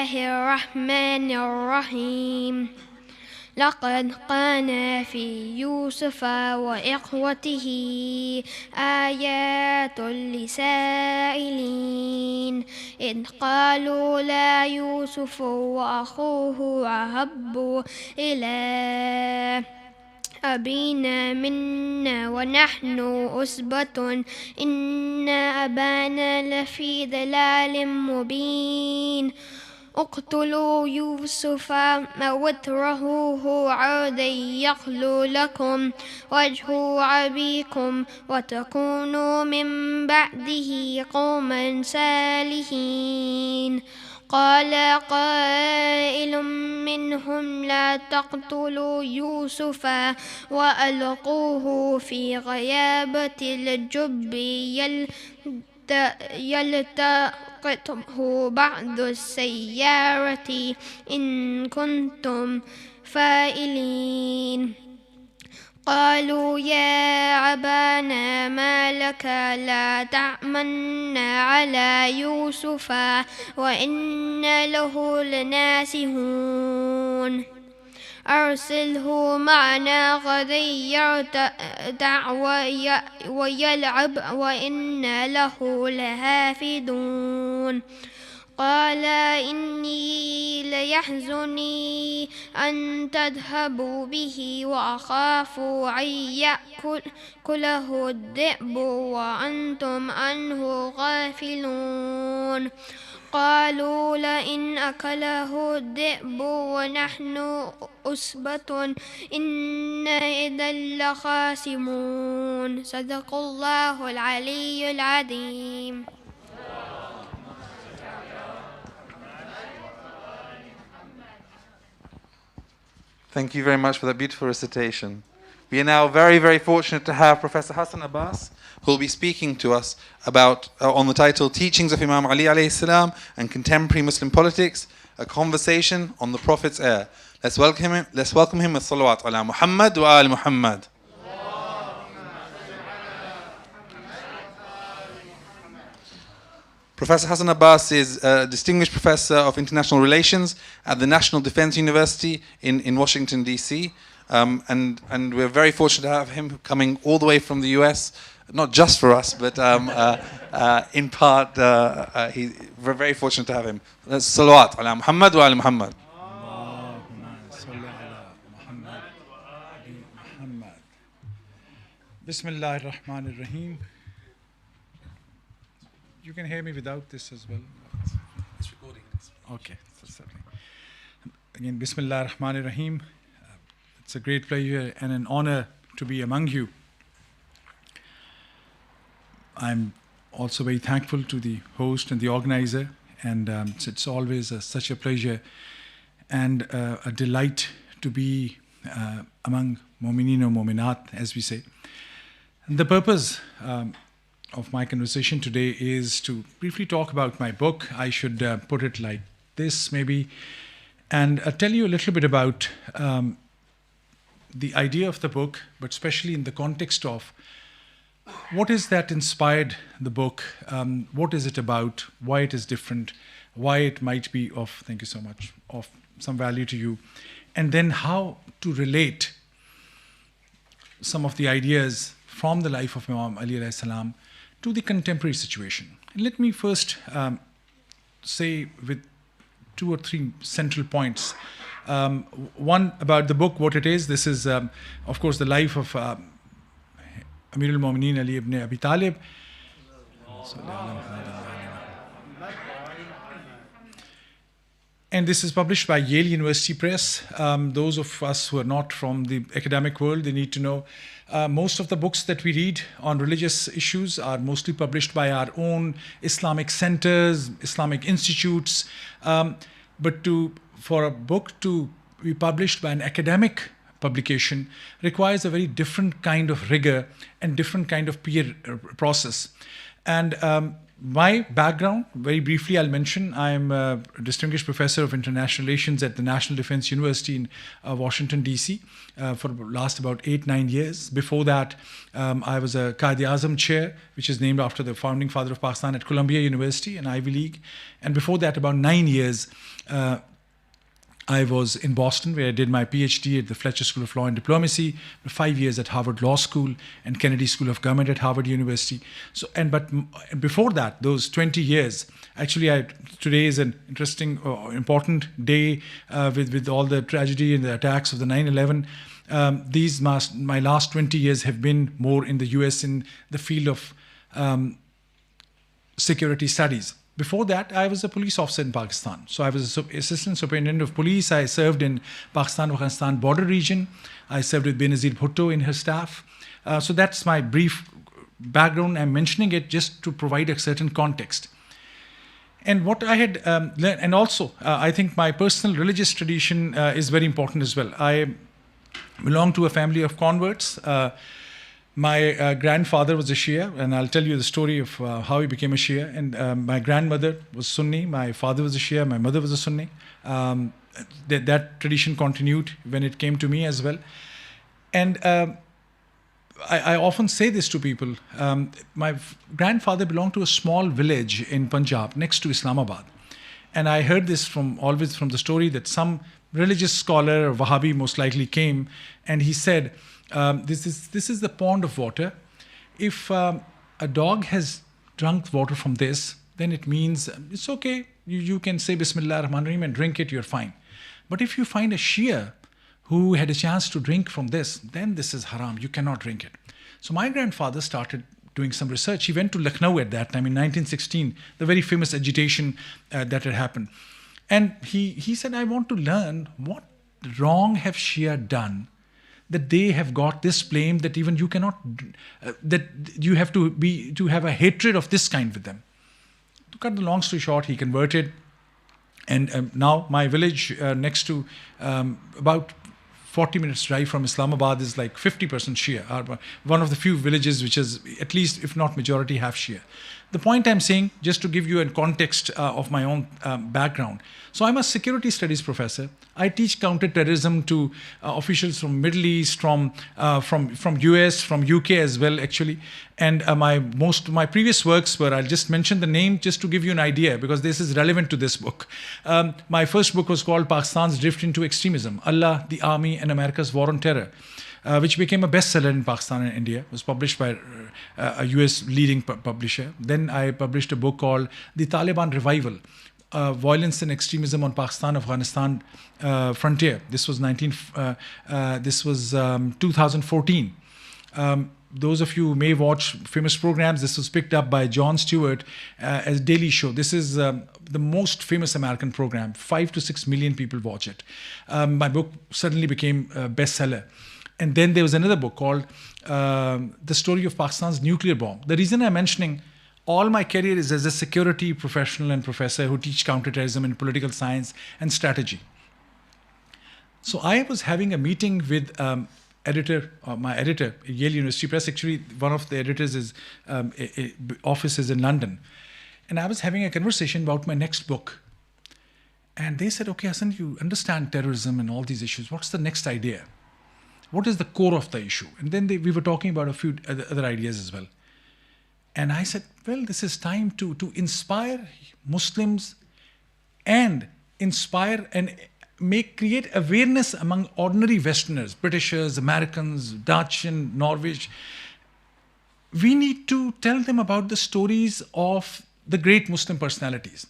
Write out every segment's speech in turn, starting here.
الله الرحمن الرحيم لقد كان في يوسف وإخوته آيات للسائلين إذ قالوا لا يوسف وأخوه أحب إلى أبينا منا ونحن أسبة إن أبانا لفي ضلال مبين اقتلوا يوسف أو اطرحوه عرضا يخل لكم وجه أبيكم وتكونوا من بعده قوما صالحين قال قائل منهم لا تقتلوا يوسف وألقوه في غيابة الجب يلتقطه بعض السيارة إن كنتم فاعلين قالوا يا أبانا ما لك لا تأمنا على يوسف وإنا له لناصحون أرسله معنا غدا يرتع ويلعب وإنا له لحافظون قال إني ليحزنني أن تذهبوا به وأخاف أن يأكله الذئب وأنتم عنه غافلون قالوا لئن أكله الذئب ونحن أسبة إنا إذا لخاسرون صدق الله العلي العظيم. Thank you very much for that beautiful recitation. We are now very, very fortunate to have Professor Hassan Abbas, who will be speaking to us about on the title Teachings of Imam Ali alayhi salam and Contemporary Muslim Politics, a conversation on the Prophet's heir. Let's welcome him with Salawat ala Muhammad wa al Muhammad. Professor Hassan Abbas is a distinguished professor of international relations at the National Defense University in Washington, D.C. And we're very fortunate to have him coming all the way from the US, not just for us, but in part, we're very fortunate to have him. Salawat ala Muhammad wa ala Muhammad. Bismillah ar-Rahman ar-Rahim. You can hear me without this as well. It's recording. Okay. Again, Bismillah ar-Rahman ar-Rahim. It's a great pleasure and an honor to be among you. I'm also very thankful to the host and the organizer, and it's always such a pleasure and a delight to be among Mu'mineen or Mu'minat, as we say. And the purpose of my conversation today is to briefly talk about my book. I should put it like this maybe, and tell you a little bit about the idea of the book, but especially in the context of what is that inspired the book, what is it about, why it is different, why it might be of, thank you so much, of some value to you, and then how to relate some of the ideas from the life of Imam Ali alayhi salam to the contemporary situation. And let me first say with 2 or 3 central points. One about the book, what it is. This is, of course, the life of Amir al-Mu'mineen Ali ibn Abi Talib. And this is published by Yale University Press. Those of us who are not from the academic world, they need to know most of the books that we read on religious issues are mostly published by our own Islamic centers, Islamic institutes. But for a book to be published by an academic publication requires a very different kind of rigor and different kind of peer process. And My background, very briefly, I'll mention, I'm a distinguished professor of international relations at the National Defense University in Washington, D.C. For the last about 8-9 years. Before that, I was a Qaid-e-Azam chair, which is named after the founding father of Pakistan at Columbia University, an Ivy League. And before that, about 9 years, I was in Boston, where I did my PhD at the Fletcher School of Law and Diplomacy, 5 years at Harvard Law School and Kennedy School of Government at Harvard University. But before that, those 20 years, actually, today is an interesting, important day with all the tragedy and the attacks of the 9/11. My last 20 years have been more in the US in the field of security studies. Before that, I was a police officer in Pakistan. So I was assistant superintendent of police. I served in Pakistan-Afghanistan border region. I served with Benazir Bhutto in her staff. So that's my brief background. I'm mentioning it just to provide a certain context. And what I had learned, and also I think my personal religious tradition is very important as well. I belong to a family of converts. My grandfather was a Shia, and I'll tell you the story of how he became a Shia. And my grandmother was Sunni, my father was a Shia, my mother was a Sunni. That tradition continued when it came to me as well. And I often say this to people. My grandfather belonged to a small village in Punjab next to Islamabad. And I heard this always from the story that some religious scholar, or Wahhabi most likely, came and he said, this is the pond of water. If a dog has drunk water from this, then it means it's okay. You can say Bismillah ar-Rahman ar-Rahim and drink it, you're fine. But if you find a Shia who had a chance to drink from this, then this is haram. You cannot drink it. So my grandfather started doing some research. He went to Lucknow at that time in 1916, the very famous agitation that had happened. And he said, I want to learn what wrong have Shia done that they have got this blame that even you cannot, that you have to have a hatred of this kind with them. To cut the long story short, he converted, and now my village next to about 40 minutes drive from Islamabad is like 50% Shia, one of the few villages which is at least, if not majority, half Shia. The point I'm saying, just to give you a context of my own background. So I'm a security studies professor. I teach counter-terrorism to officials from Middle East, from US, from UK as well, actually. And most of my previous works were, I'll just mention the name just to give you an idea, because this is relevant to this book. My first book was called Pakistan's Drift into Extremism, Allah, the Army, and America's War on Terror, which became a bestseller in Pakistan and India. It was published by a US leading publisher. Then I published a book called The Taliban Revival, Violence and Extremism on Pakistan-Afghanistan Frontier. This was 2014. Those of you who may watch famous programs, this was picked up by Jon Stewart as Daily Show. This is the most famous American program. 5 to 6 million people watch it. My book suddenly became a bestseller. And then there was another book called The Story of Pakistan's Nuclear Bomb. The reason I'm mentioning all my career is as a security professional and professor who teach counterterrorism and political science and strategy. So I was having a meeting with my editor, Yale University Press. Actually, one of the editors' office is in London. And I was having a conversation about my next book. And they said, okay, Hassan, you understand terrorism and all these issues. What's the next idea? What is the core of the issue? And then we were talking about a few other ideas as well. And I said, well, this is time to inspire Muslims and inspire and create awareness among ordinary Westerners, Britishers, Americans, Dutch and Norwich. We need to tell them about the stories of the great Muslim personalities.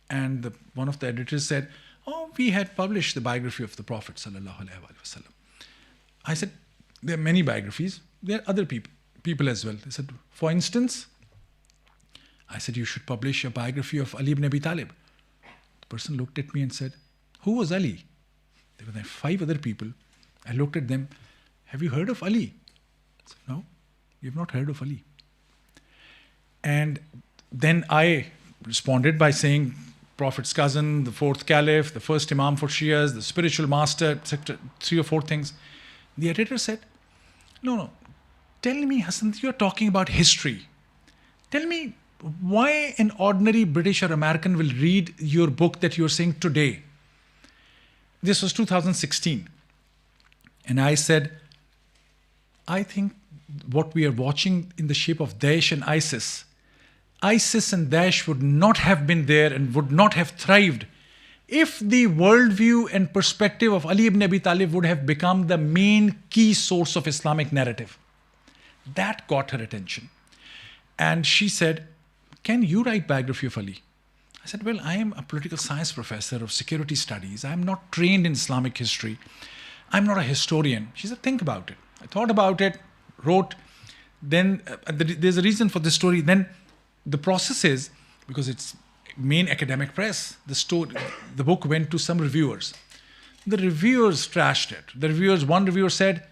And one of the editors said, oh, we had published the biography of the Prophet sallallahu alaihi wasallam. I said, there are many biographies. There are other people as well. They said, for instance, I said, you should publish a biography of Ali ibn Abi Talib. The person looked at me and said, who was Ali? There were 5 other people. I looked at them. Have you heard of Ali? I said, no, we have not heard of Ali. And then I responded by saying, Prophet's cousin, the 4th caliph, the first imam for Shias, the spiritual master, 3 or 4 things. The editor said, no, tell me, Hassan, you're talking about history. Tell me why an ordinary British or American will read your book that you're saying today? This was 2016. And I said, I think what we are watching in the shape of Daesh and ISIS and Daesh would not have been there and would not have thrived if the worldview and perspective of Ali ibn Abi Talib would have become the main key source of Islamic narrative. That got her attention. And she said, can you write biography of Ali? I said, well, I am a political science professor of security studies. I'm not trained in Islamic history. I'm not a historian. She said, think about it. I thought about it, wrote. Then there's a reason for this story. Then the process is, because it's main academic press, the book went to some reviewers. The reviewers trashed it. One reviewer said,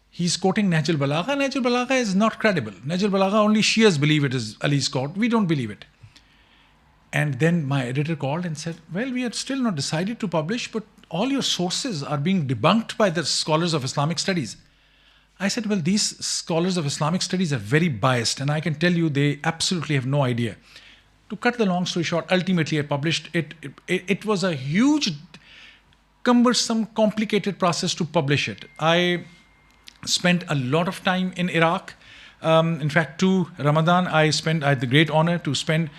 he's quoting Nahj al-Balagha. Nahj al-Balagha is not credible. Nahj al-Balagha, only Shias believe it is Ali's quote. We don't believe it. And then my editor called and said, well, we had still not decided to publish, but all your sources are being debunked by the scholars of Islamic studies. I said, well, these scholars of Islamic studies are very biased, and I can tell you they absolutely have no idea. To cut the long story short, ultimately I published it. It was a huge, cumbersome, complicated process to publish it. I spent a lot of time in Iraq. In fact, 2 Ramadan, I had the great honor to spend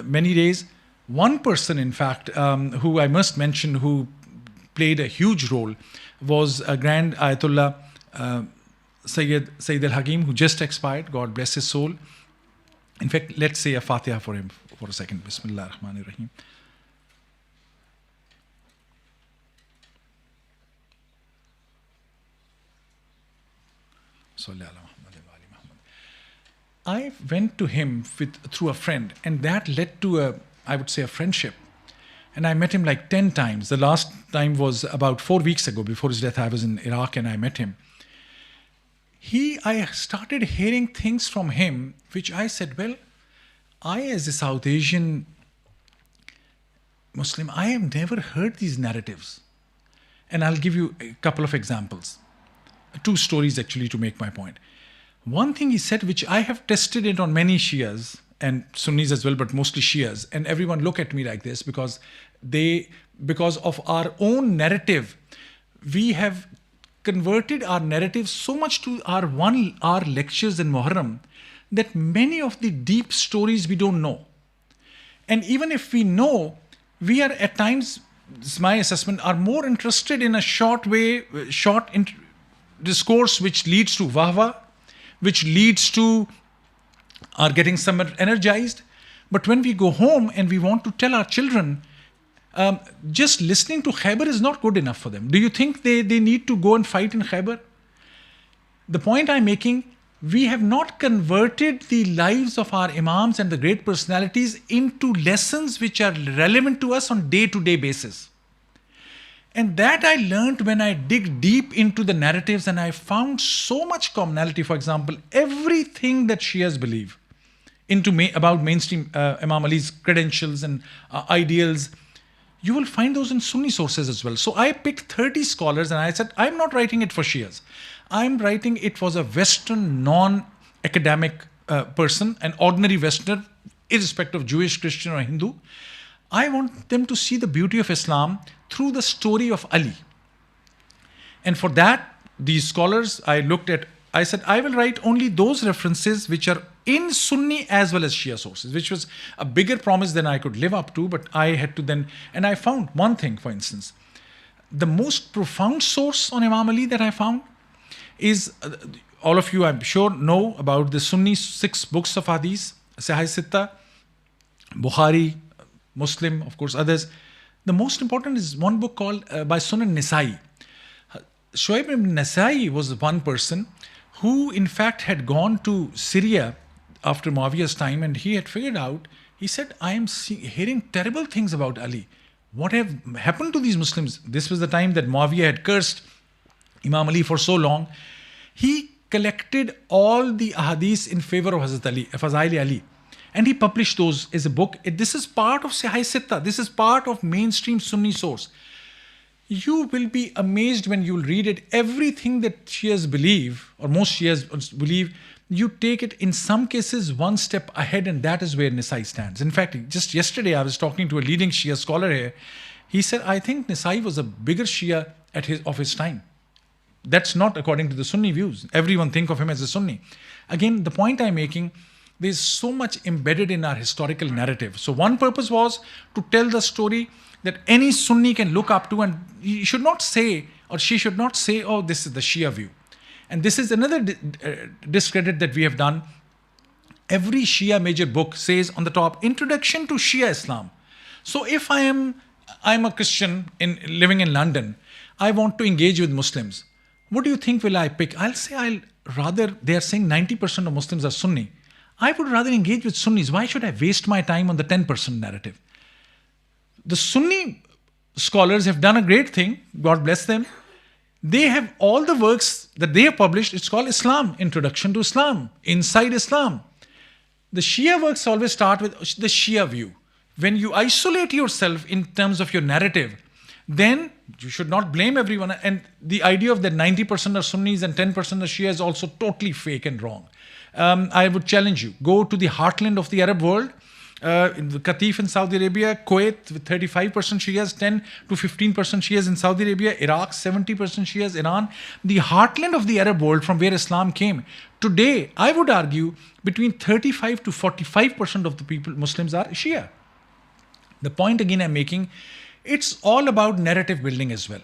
many days. One person, in fact, who I must mention, who played a huge role, was a Grand Ayatollah Sayyid al-Hakim, who just expired. God bless his soul. In fact, let's say a Fatiha for him for a second. Bismillah ar-Rahman ar-Rahim. I went to him through a friend, and that led to I would say a friendship. And I met him like 10 times. The last time was about 4 weeks ago. Before his death, I was in Iraq and I met him. I started hearing things from him, which I said, well, I as a South Asian Muslim, I have never heard these narratives. And I'll give you a couple of examples. 2 stories actually to make my point. One thing he said, which I have tested it on many Shias and Sunnis as well, but mostly Shias, and everyone look at me like this because of our own narrative, we have converted our narrative so much to our lectures in Muharram that many of the deep stories we don't know. And even if we know, we are at times, this is my assessment, are more interested in a short discourse which leads to wahwa, which leads to our getting somewhat energized. But when we go home and we want to tell our children, just listening to Khyber is not good enough for them. Do you think they need to go and fight in Khyber? The point I'm making, we have not converted the lives of our imams and the great personalities into lessons which are relevant to us on day-to-day basis. And that I learned when I dig deep into the narratives, and I found so much commonality. For example, everything that Shias believe about mainstream Imam Ali's credentials and ideals, you will find those in Sunni sources as well. So I picked 30 scholars and I said, I'm not writing it for Shias. I'm writing it for a Western non-academic person, an ordinary Westerner, irrespective of Jewish, Christian or Hindu. I want them to see the beauty of Islam through the story of Ali. And for that, these scholars, I said, I will write only those references which are in Sunni as well as Shia sources, which was a bigger promise than I could live up to, but I had to then, and I found one thing, for instance, the most profound source on Imam Ali that I found is, all of you I'm sure know about the Sunni 6 books of Hadith, Sahih Sitta, Bukhari, Muslim, of course others. The most important is one book called by Sunan Nisai. Shuaib ibn Nasai was one person who in fact had gone to Syria after Muawiyah's time, and he had figured out, he said, I am hearing terrible things about Ali. What have happened to these Muslims? This was the time that Muawiyah had cursed Imam Ali for so long. He collected all the ahadith in favor of Hazrat Ali, Fazail Ali. And he published those as a book. This is part of Sahih Sitta. This is part of mainstream Sunni source. You will be amazed when you'll read it. Everything that Shias believe, or most Shias believe, you take it in some cases one step ahead, and that is where Nisai stands. In fact, just yesterday I was talking to a leading Shia scholar here. He said, I think Nisai was a bigger Shia of his time. That's not according to the Sunni views. Everyone think of him as a Sunni. Again, the point I'm making, there's so much embedded in our historical narrative. So one purpose was to tell the story that any Sunni can look up to, and he should not say, or she should not say, oh, this is the Shia view. And this is another discredit that we have done. Every Shia major book says on the top, Introduction to Shia Islam. So if I'm a Christian living in London, I want to engage with Muslims. What do you think will I pick? I'll say they are saying 90% of Muslims are Sunni. I would rather engage with Sunnis. Why should I waste my time on the 10% narrative? The Sunni scholars have done a great thing. God bless them. They have all the works that they have published. It's called Islam, Introduction to Islam, Inside Islam. The Shia works always start with the Shia view. When you isolate yourself in terms of your narrative, then you should not blame everyone. And the idea of that 90% are Sunnis and 10% are Shia is also totally fake and wrong. I would challenge you. Go to the heartland of the Arab world, in the Qatif in Saudi Arabia, Kuwait with 35% Shias, 10 to 15% Shias in Saudi Arabia, Iraq 70% Shias, Iran. The heartland of the Arab world from where Islam came. Today, I would argue between 35 to 45% of the people, Muslims are Shia. The point again I'm making, it's all about narrative building as well.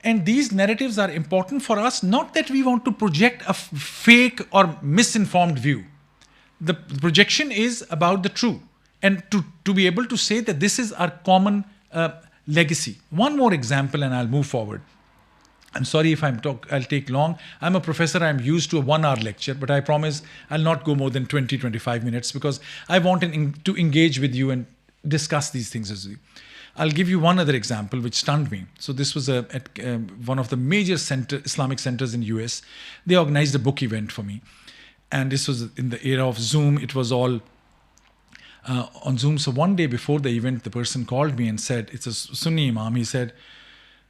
And these narratives are important for us, not that we want to project a fake or misinformed view. The projection is about the true. And to be able to say that this is our common legacy. One more example and I'll move forward. I'm sorry if I'll take long. I'm a professor, I'm used to a 1-hour lecture, but I promise I'll not go more than 20-25 minutes because I want to engage with you and discuss these things as well. I'll give you one other example which stunned me. So this was at one of the major Islamic centers in US. They organized a book event for me. And this was in the era of Zoom. It was all on Zoom. So one day before the event, the person called me and said, it's a Sunni Imam. He said,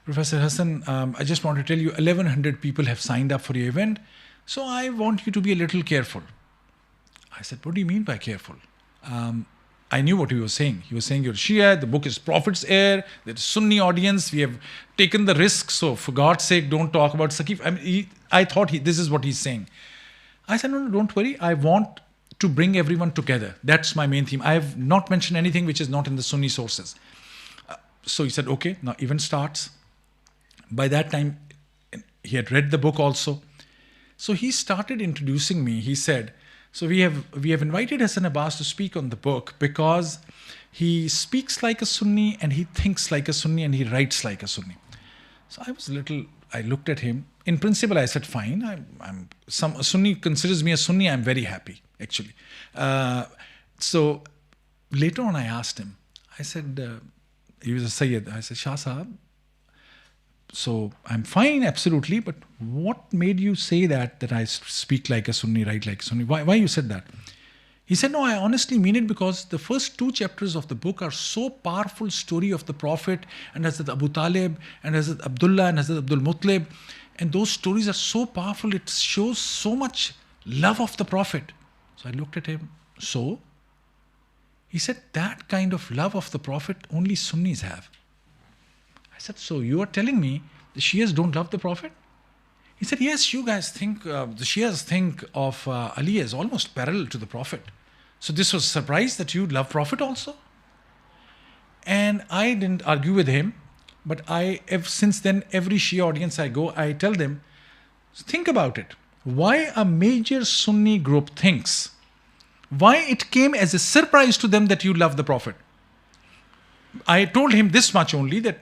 Professor Hassan, I just want to tell you 1,100 people have signed up for your event. So I want you to be a little careful. I said, what do you mean by careful? I knew what he was saying. He was saying, you're Shia, the book is Prophet's heir, there's a Sunni audience, we have taken the risk, so for God's sake, don't talk about Saqif. I thought this is what he's saying. I said, no, don't worry, I want to bring everyone together. That's my main theme. I have not mentioned anything which is not in the Sunni sources. So he said, okay, now event starts. By that time, he had read the book also. So he started introducing me. He said, so we have invited Hassan Abbas to speak on the book because he speaks like a Sunni and he thinks like a Sunni and he writes like a Sunni. So I looked at him. In principle, I said, fine. A Sunni considers me a Sunni. I'm very happy, actually. So later on, I asked him. I said, he was a Sayyid. I said, Shah Sahab, so I'm fine, absolutely. But what made you say that I speak like a Sunni, write like a Sunni? Why you said that? He said, no, I honestly mean it because the first 2 chapters of the book are so powerful story of the Prophet and Hazrat Abu Talib and Hazrat Abdullah and Hazrat Abdul Muttalib. And those stories are so powerful. It shows so much love of the Prophet. So I looked at him. So? He said, that kind of love of the Prophet only Sunnis have. I said, so you are telling me the Shias don't love the Prophet? He said, yes, you guys think, the Shias think of Ali as almost parallel to the Prophet. So this was a surprise that you love Prophet also? And I didn't argue with him, but since then, every Shia audience I go, I tell them, think about it. Why a major Sunni group thinks, why it came as a surprise to them that you love the Prophet? I told him this much only, that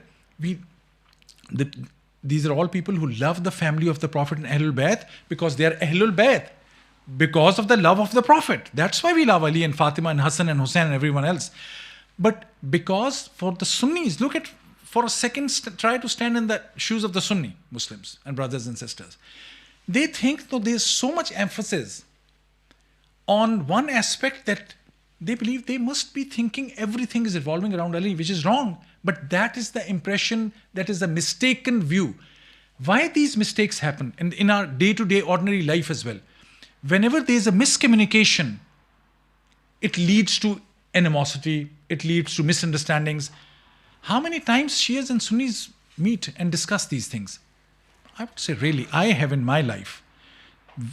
these are all people who love the family of the Prophet and Ahlul Bayt because they are Ahlul Bayt because of the love of the Prophet. That's why we love Ali and Fatima and Hassan and Hussein and everyone else. But because for the Sunnis, look at, for a second, try to stand in the shoes of the Sunni Muslims and brothers and sisters. They think that there's so much emphasis on one aspect that they believe they must be thinking everything is revolving around Ali, which is wrong. But that is the impression, that is a mistaken view. Why these mistakes happen in our day-to-day ordinary life as well? whenever there is a miscommunication, it leads to animosity, it leads to misunderstandings. How many times Shias and Sunnis meet and discuss these things? I would say really, I have in my life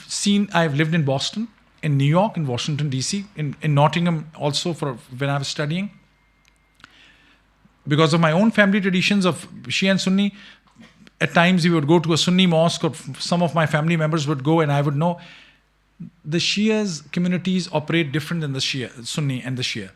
seen, I've lived in Boston, in New York, in Washington, D.C., in Nottingham also for when I was studying. Because of my own family traditions of Shia and Sunni, at times we would go to a Sunni mosque, or some of my family members would go, and I would know the Shias communities operate different than the Shia, Sunni and the Shia.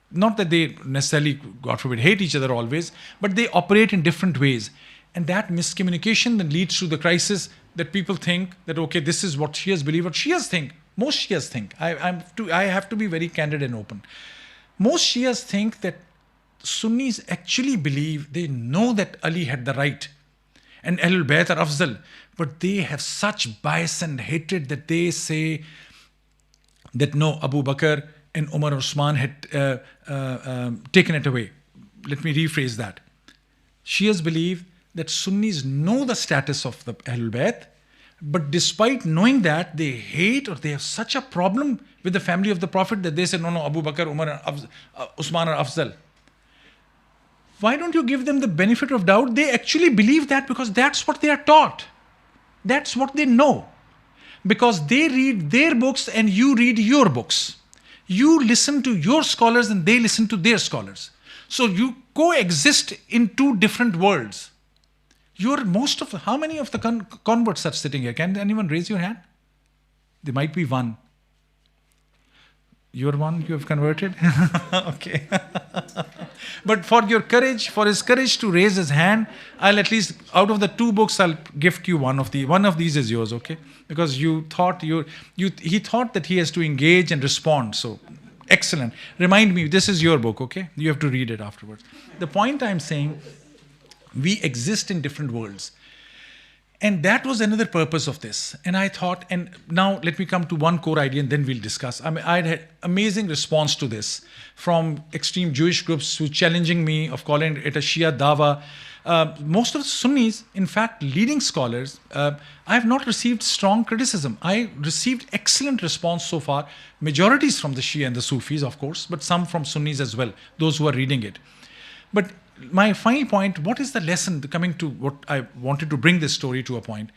Not that they necessarily, God forbid, hate each other always, but they operate in different ways. And that miscommunication then leads to the crisis that people think that, okay, this is what Shias believe, what Shias think. Most Shias think. I have to be very candid and open. Most Shias think that Sunnis actually believe, they know that Ali had the right and Ahlul Bayt are Afzal, but they have such bias and hatred that they say that no, Abu Bakr and Umar Usman had taken it away. Let me rephrase that. Shias believe that Sunnis know the status of the Ahlul Bayt, but despite knowing that, they hate or they have such a problem with the family of the Prophet that they say, no, Abu Bakr, Umar, and Usman are Afzal. Why don't you give them the benefit of doubt? They actually believe that because that's what they are taught. That's what they know. Because they read their books and you read your books. You listen to your scholars and they listen to their scholars. So you coexist in two different worlds. How many of the converts are sitting here? Can anyone raise your hand? There might be one. You're one, you have converted? Okay. But for his courage to raise his hand, I'll at least, out of the two books, I'll gift you one of these is yours, okay? Because he thought that he has to engage and respond. So, excellent. Remind me, this is your book, okay? You have to read it afterwards. The point I'm saying, we exist in different worlds. And that was another purpose of this. And I thought, and now let me come to one core idea and then we'll discuss. I mean, I had amazing response to this from extreme Jewish groups who challenging me of calling it a Shia dawa. Most of the Sunnis, in fact, leading scholars, I have not received strong criticism. I received excellent response so far. Majorities from the Shia and the Sufis, of course, but some from Sunnis as well, those who are reading it. But my final point, what is the lesson, coming to what I wanted to bring this story to a point?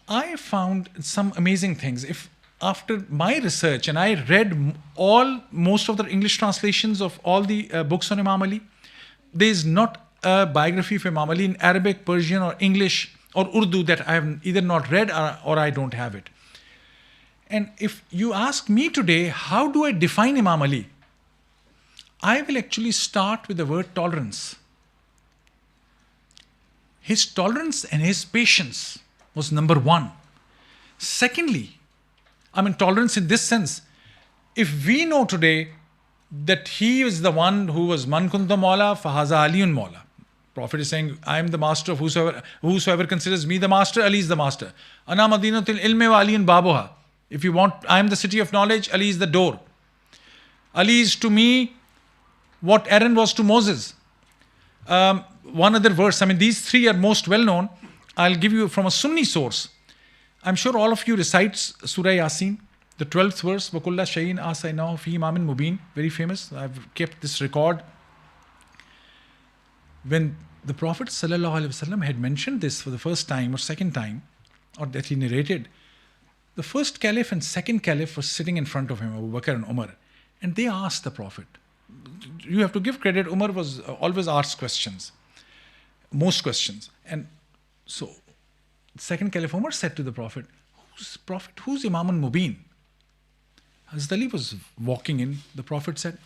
I found some amazing things. If after my research, and I read most of the English translations of all the books on Imam Ali, there is not a biography of Imam Ali in Arabic, Persian, or English, or Urdu that I have either not read or I don't have it. And if you ask me today, how do I define Imam Ali? I will actually start with the word tolerance. His tolerance and his patience was number one. Secondly, I mean tolerance in this sense, if we know today that he is the one who was man kunta maula fahaza aliyun maula. Prophet is saying, I am the master of whosoever considers me the master, Ali is the master. Ana madinatul ilmi wa aliyun babuha. If you want, I am the city of knowledge, Ali is the door. Ali is to me what Aaron was to Moses. One other verse, I mean, these three are most well known. I'll give you from a Sunni source. I'm sure all of you recite Surah Yasin, the 12th verse, وَكُلَّ شَيْءٍ آسَيْنَاهُ فِي إِمَامٍ مُبِينٍ, very famous. I've kept this record. When the Prophet ﷺ had mentioned this for the first time or second time, or that he narrated, the first caliph and second caliph were sitting in front of him, Abu Bakr and Umar, and they asked the Prophet. You have to give credit, Umar was always asked questions, most questions. And so, second caliph Umar said to the Prophet, who's Imam Mubin? Hazrat Ali was walking in, the Prophet said,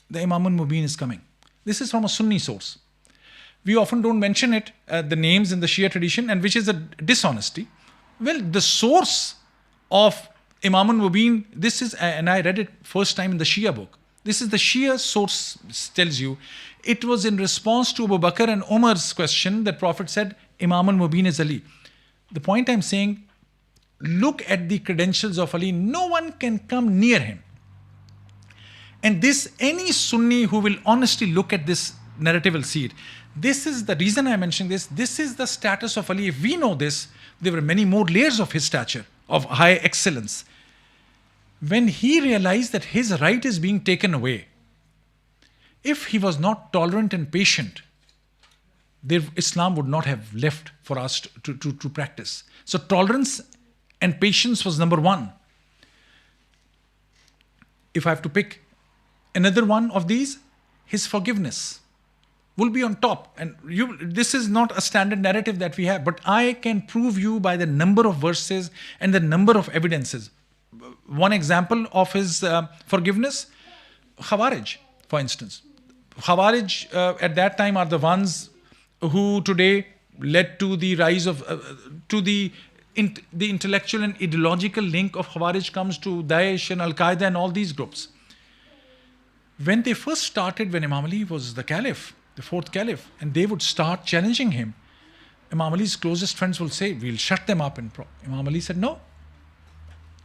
the Imam Mubin is coming. This is from a Sunni source. We often don't mention it, the names in the Shia tradition, and which is a dishonesty. Well, the source of Imam Mubin, this is, and I read it first time in the Shia book. This is the Shia source tells you, it was in response to Abu Bakr and Umar's question that Prophet said, Imam Mubin is Ali. The point I'm saying, look at the credentials of Ali. No one can come near him. And this, any Sunni who will honestly look at this narrative will see it. This is the reason I mentioned this. This is the status of Ali. If we know this, there were many more layers of his stature, of high excellence. When he realized that his right is being taken away, if he was not tolerant and patient, Islam would not have left for us to practice. So tolerance and patience was number one. If I have to pick another one of these, his forgiveness will be on top. And this is not a standard narrative that we have, but I can prove you by the number of verses and the number of evidences. One example of his forgiveness, Khawarij, for instance. Khawarij at that time are the ones who today led to the rise of, to the intellectual and ideological link of Khawarij comes to Daesh and Al-Qaeda and all these groups. When they first started, when Imam Ali was the caliph, the fourth caliph, and they would start challenging him, Imam Ali's closest friends will say, we'll shut them up. And Imam Ali said, no.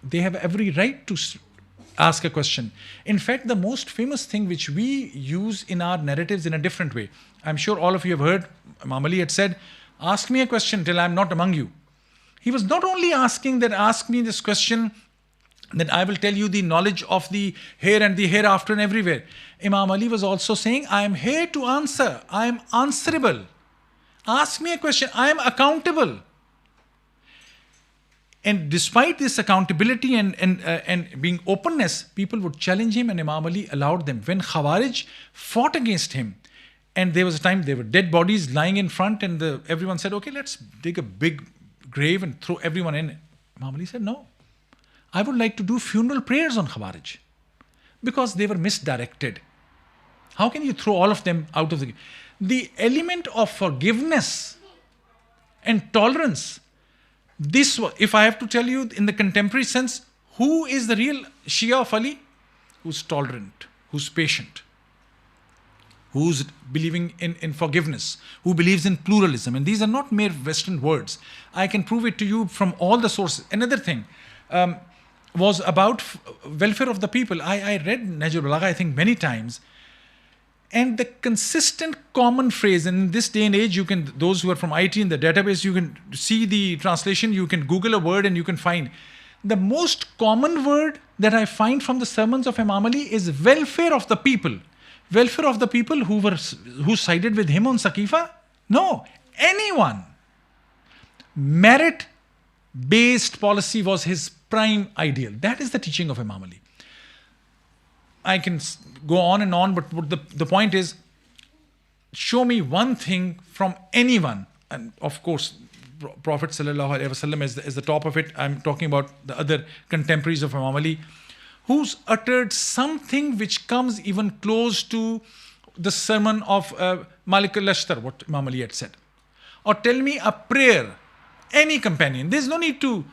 They have every right to ask a question. In fact, the most famous thing which we use in our narratives in a different way, I'm sure all of you have heard, Imam Ali had said, ask me a question till I'm not among you. He was not only asking that, ask me this question, that I will tell you the knowledge of the here and the hereafter and everywhere. Imam Ali was also saying, I am here to answer. I am answerable. Ask me a question. I am accountable. And despite this accountability and being openness, people would challenge him, and Imam Ali allowed them. When Khawarij fought against him, and there was a time there were dead bodies lying in front, and everyone said, okay, let's dig a big grave and throw everyone in. Imam Ali said, no. I would like to do funeral prayers on Khawarij because they were misdirected. How can you throw all of them out of the element of forgiveness and tolerance? This, if I have to tell you in the contemporary sense, who is the real Shia of Ali? Who's tolerant, who's patient, who's believing in forgiveness, who believes in pluralism. And these are not mere Western words. I can prove it to you from all the sources. Another thing was about welfare of the people. I read Nahjul Balagha, I think, many times. And the consistent common phrase, and in this day and age, you can, those who are from IT in the database, you can see the translation, you can Google a word and you can find. The most common word that I find from the sermons of Imam Ali is welfare of the people. Welfare of the people who sided with him on Saqifa? No, anyone. Merit-based policy was his prime ideal. That is the teaching of Imam Ali. I can go on, but the point is, show me one thing from anyone, and of course, Prophet Sallallahu Alaihi Wasallam is the top of it. I'm talking about the other contemporaries of Imam Ali, who's uttered something which comes even close to the sermon of Malik al-Ashtar, what Imam Ali had said. Or tell me a prayer, any companion. There's no need to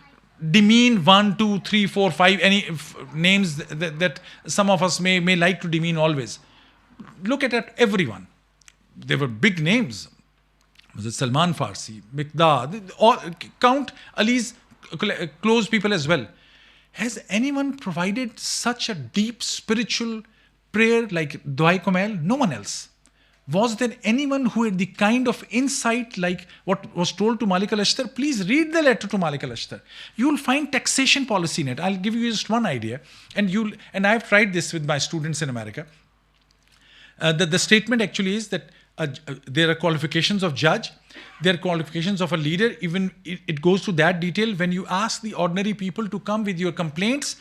demean 1, 2, 3, 4, 5, any names that some of us may like to demean always. Look at everyone. There were big names. Was it Salman Farsi, Miqdad, count Ali's close people as well. Has anyone provided such a deep spiritual prayer like Du'a Kumail? No one else. Was there anyone who had the kind of insight like what was told to Malik al-Ashtar? Please read the letter to Malik al-Ashtar. You'll find taxation policy in it. I'll give you just one idea. And I've tried this with my students in America. The statement actually is that there are qualifications of judge. There are qualifications of a leader. Even it goes to that detail. When you ask the ordinary people to come with your complaints,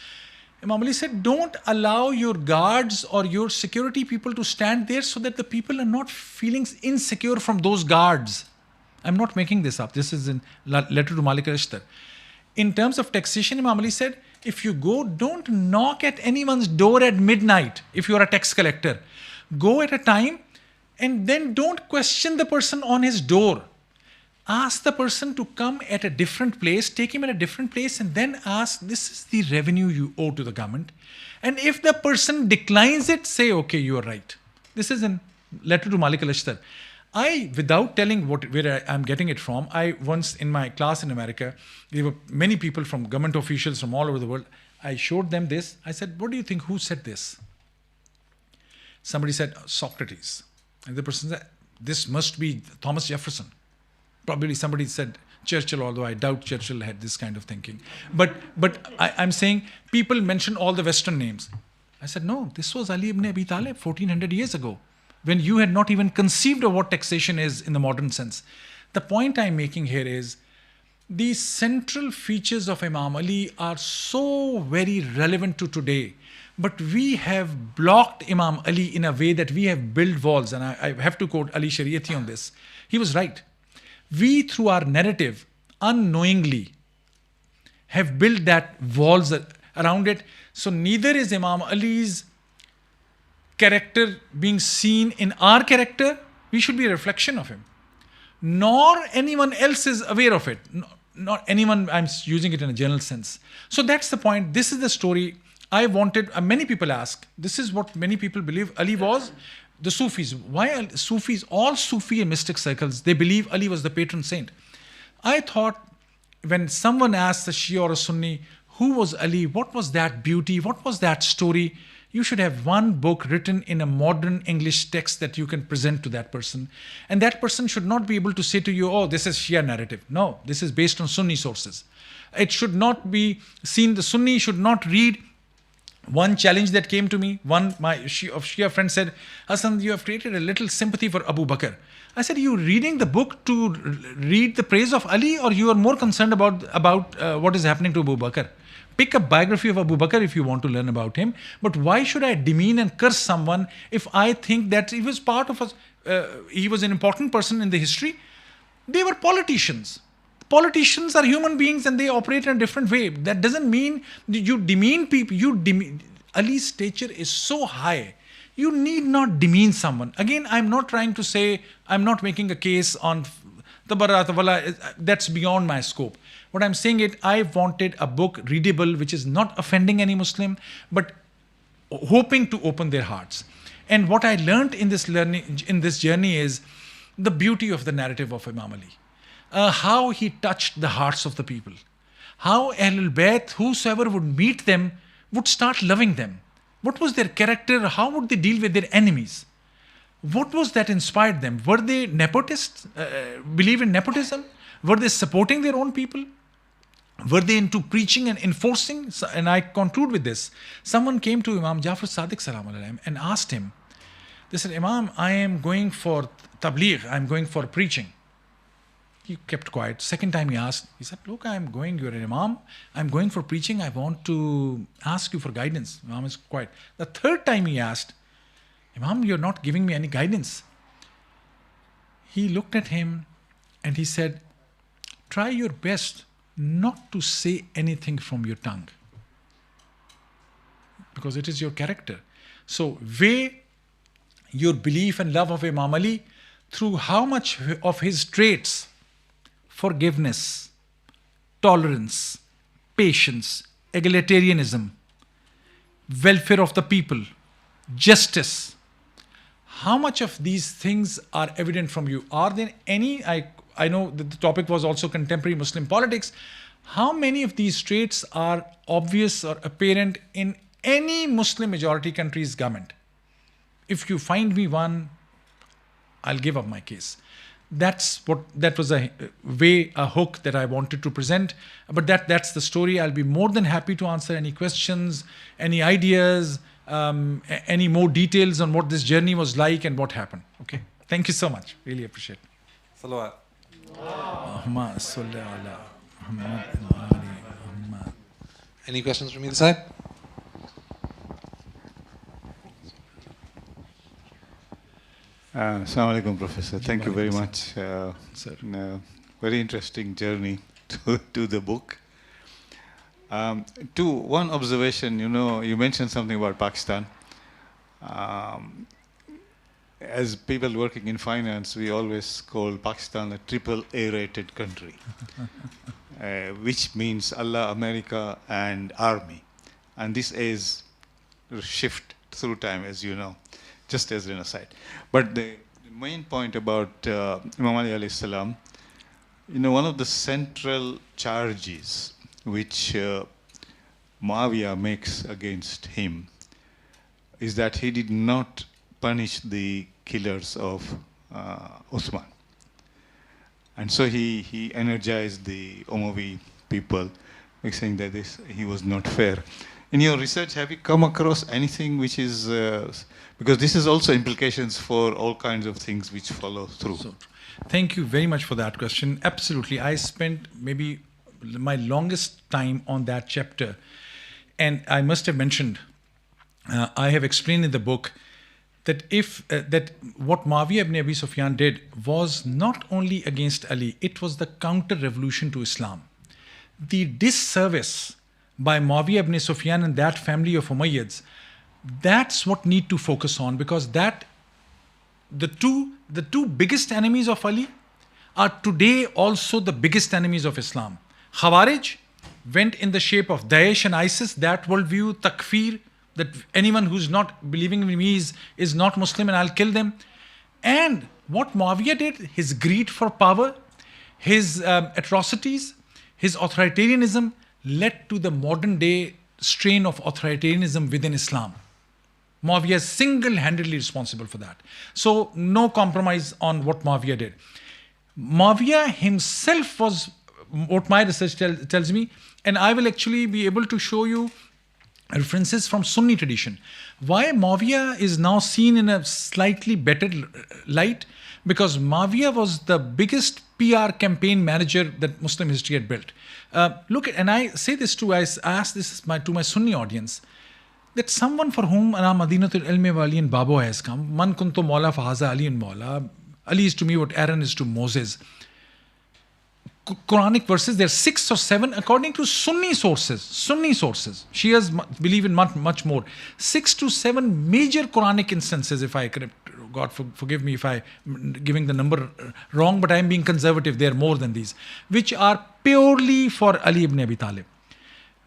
Imam Ali said, don't allow your guards or your security people to stand there so that the people are not feeling insecure from those guards. I'm not making this up. This is in letter to Malik al-Ashtar. In terms of taxation, Imam Ali said, if you go, don't knock at anyone's door at midnight if you are a tax collector. Go at a time and then don't question the person on his door. Ask the person to come at a different place, take him at a different place, and then ask, this is the revenue you owe to the government. And if the person declines it, say, okay, you are right. This is in letter to Malik al-Ashtar. Without telling where I'm getting it from, I once in my class in America, there were many people from government officials from all over the world. I showed them this. I said, what do you think, who said this? Somebody said, Socrates. And the person said, this must be Thomas Jefferson. Probably somebody said Churchill, although I doubt Churchill had this kind of thinking. But I'm saying people mention all the Western names. I said, no, this was Ali ibn Abi Talib 1400 years ago, when you had not even conceived of what taxation is in the modern sense. The point I'm making here is the central features of Imam Ali are so very relevant to today, but we have blocked Imam Ali in a way that we have built walls. And I have to quote Ali Shariati on this. He was right. We, through our narrative, unknowingly have built that walls around it. So neither is Imam Ali's character being seen in our character. We should be a reflection of him. Nor anyone else is aware of it. Not anyone, I'm using it in a general sense. So that's the point. This is the story I wanted. Many people ask, this is what many people believe Ali was. The Sufis. Why Sufis? All Sufi and mystic circles, they believe Ali was the patron saint. I thought when someone asks a Shia or a Sunni, who was Ali? What was that beauty? What was that story? You should have one book written in a modern English text that you can present to that person. And that person should not be able to say to you, oh, this is Shia narrative. No, this is based on Sunni sources. It should not be seen, the Sunni should not read. One challenge that came to me, my Shia friend said, Hassan, you have created a little sympathy for Abu Bakr. I said, you reading the book to read the praise of Ali, or you are more concerned about what is happening to Abu Bakr? Pick a biography of Abu Bakr if you want to learn about him. But why should I demean and curse someone if I think that he was part of us? He was an important person in the history. They were politicians. Politicians are human beings and they operate in a different way. That doesn't mean you demean people. Ali's stature is so high. You need not demean someone. Again, I'm not trying to say, I'm not making a case on Tabarra, that's beyond my scope. What I'm saying is, I wanted a book readable, which is not offending any Muslim, but hoping to open their hearts. And what I learned in this journey is the beauty of the narrative of Imam Ali. How he touched the hearts of the people. How Ahlul Bayt, whosoever would meet them, would start loving them. What was their character? How would they deal with their enemies? What was that inspired them? Were they nepotists? Believe in nepotism? Were they supporting their own people? Were they into preaching and enforcing? And I conclude with this. Someone came to Imam Jafar Sadiq salam alayhim and asked him, they said, Imam, I am going for tabligh, I am going for preaching. He kept quiet. Second time he asked, he said, look, you're an Imam, I'm going for preaching, I want to ask you for guidance. Imam is quiet. The third time he asked, Imam, you're not giving me any guidance. He looked at him and he said, try your best not to say anything from your tongue, because it is your character. So weigh your belief and love of Imam Ali through how much of his traits, forgiveness, tolerance, patience, egalitarianism, welfare of the people, justice, how much of these things are evident from you? Are there any, I know that the topic was also contemporary Muslim politics. How many of these traits are obvious or apparent in any Muslim majority country's government? If you find me one, I'll give up my case. That was a hook that I wanted to present. But that's the story. I'll be more than happy to answer any questions, any ideas, any more details on what this journey was like and what happened. Okay. Thank you so much. Really appreciate it. Salawat. Any questions from either side? Assalamu alaikum, Professor. Thank you very much. Very interesting journey to the book. One observation, you mentioned something about Pakistan. As people working in finance, we always call Pakistan a triple A-rated country, which means Allah, America, and Army. And this is shift through time, as you know, just as an aside. But the main point about Imam Ali alayhi salam, one of the central charges which Muawiyah makes against him is that he did not punish the killers of Uthman. And so he energized the Umayyi people, like saying that he was not fair. In your research, have you come across anything which is, because this is also implications for all kinds of things which follow through. So, thank you very much for that question. Absolutely. I spent maybe my longest time on that chapter. And I must have mentioned, I have explained in the book that that what Muawiyah ibn Abi Sufyan did was not only against Ali, it was the counter-revolution to Islam. The disservice by Muawiyah ibn Sufyan and that family of Umayyads, that's what need to focus on, because that the two biggest enemies of Ali are today also the biggest enemies of Islam. Khawarij went in the shape of Daesh and ISIS, that worldview, takfir, that anyone who's not believing in me is not Muslim and I'll kill them. And what Muawiyah did, his greed for power, his atrocities, his authoritarianism led to the modern day strain of authoritarianism within Islam. Muawiyah is single-handedly responsible for that. So no compromise on what Muawiyah did. Muawiyah himself was, what my research tells me, and I will actually be able to show you references from Sunni tradition. Why Muawiyah is now seen in a slightly better light? Because Muawiyah was the biggest PR campaign manager that Muslim history had built. Look at, and I say this too, I ask this to my Sunni audience, that someone for whom ana Madinatul Ilmi wa Ali and Babo has come, man kuntu Mawla fahaza Ali and Mawla, Ali is to me what Aaron is to Moses. Quranic verses, there are 6 or 7 according to Sunni sources. Shias believe in much more. 6 to 7 major Quranic instances, if I correct, God forgive me if I'm giving the number wrong, but I'm being conservative, there are more than these, which are purely for Ali ibn Abi Talib.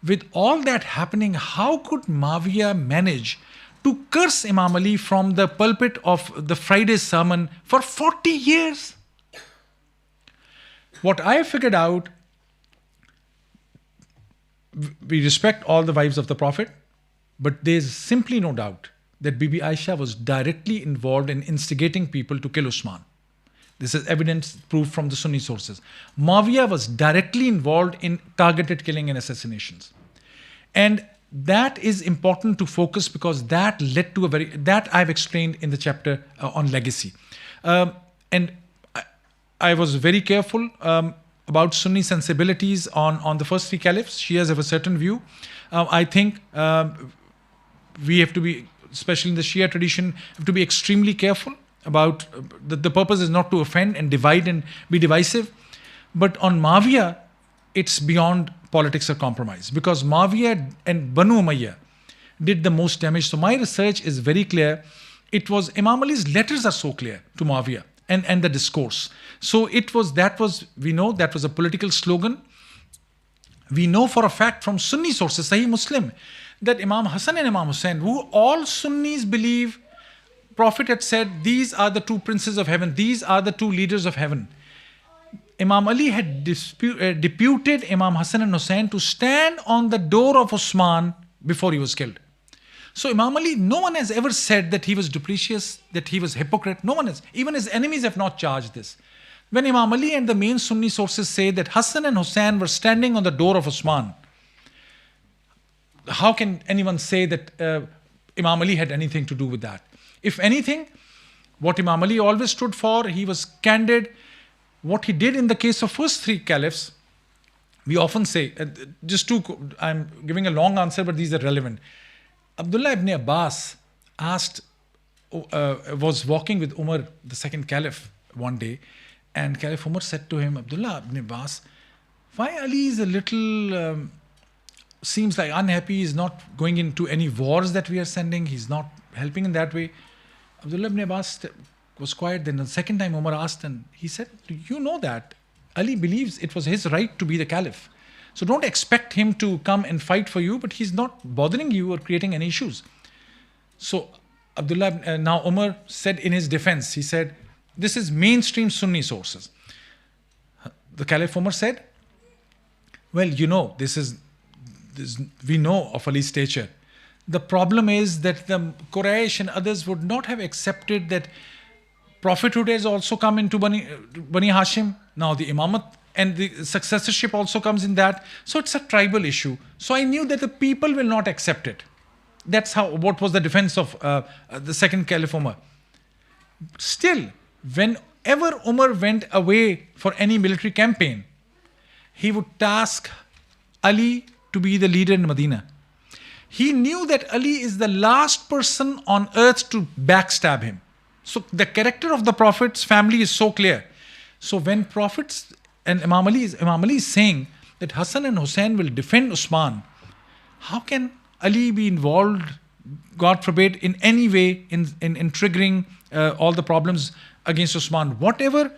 With all that happening, how could Muawiyah manage to curse Imam Ali from the pulpit of the Friday sermon for 40 years? What I figured out, we respect all the wives of the Prophet, but there's simply no doubt that Bibi Aisha was directly involved in instigating people to kill Usman. This is evidence proved from the Sunni sources. Muawiyah was directly involved in targeted killing and assassinations. And that is important to focus, because that led to that I've explained in the chapter on legacy. And I was very careful about Sunni sensibilities on the first 3 caliphs. Shias have a certain view. I think we have to be, especially in the Shia tradition, have to be extremely careful about the purpose is not to offend and divide and be divisive. But on Muawiyah, it's beyond politics or compromise, because Muawiyah and Banu Umayyah did the most damage. So my research is very clear. It was Imam Ali's letters are so clear to Muawiyah. And the discourse. So we know that was a political slogan. We know for a fact from Sunni sources, Sahih Muslim, that Imam Hassan and Imam Hussain, who all Sunnis believe, Prophet had said, these are the 2 princes of heaven, these are the 2 leaders of heaven. Imam Ali had deputed Imam Hassan and Hussain to stand on the door of Usman before he was killed. So Imam Ali, no one has ever said that he was duplicitous, that he was hypocrite. No one has. Even his enemies have not charged this. When Imam Ali and the main Sunni sources say that Hassan and Hussain were standing on the door of Usman, how can anyone say that Imam Ali had anything to do with that? If anything, what Imam Ali always stood for, he was candid. What he did in the case of first 3 caliphs, we often say, I'm giving a long answer, but these are relevant. Abdullah ibn Abbas was walking with Umar, the second caliph, one day, and Caliph Umar said to him, Abdullah ibn Abbas, why Ali is a little, seems like unhappy, he's not going into any wars that we are sending, he's not helping in that way. Abdullah ibn Abbas was quiet. Then the second time Umar asked, and he said, do you know that Ali believes it was his right to be the caliph? So don't expect him to come and fight for you, but he's not bothering you or creating any issues. So Abdullah, now Umar said in his defense, he said, this is mainstream Sunni sources. The Caliph Umar said, well, you know, we know of Ali's stature. The problem is that the Quraysh and others would not have accepted that prophethood has also come into Bani Hashim. Now the imamat and the successorship also comes in that. So it's a tribal issue. So I knew that the people will not accept it. That's what was the defense of the second Caliph Umar. Still, whenever Umar went away for any military campaign, he would task Ali to be the leader in Medina. He knew that Ali is the last person on earth to backstab him. So the character of the Prophet's family is so clear. So when Prophets and Imam Ali is saying that Hassan and Hussein will defend Usman, how can Ali be involved, God forbid, in any way in triggering all the problems against Usman? Whatever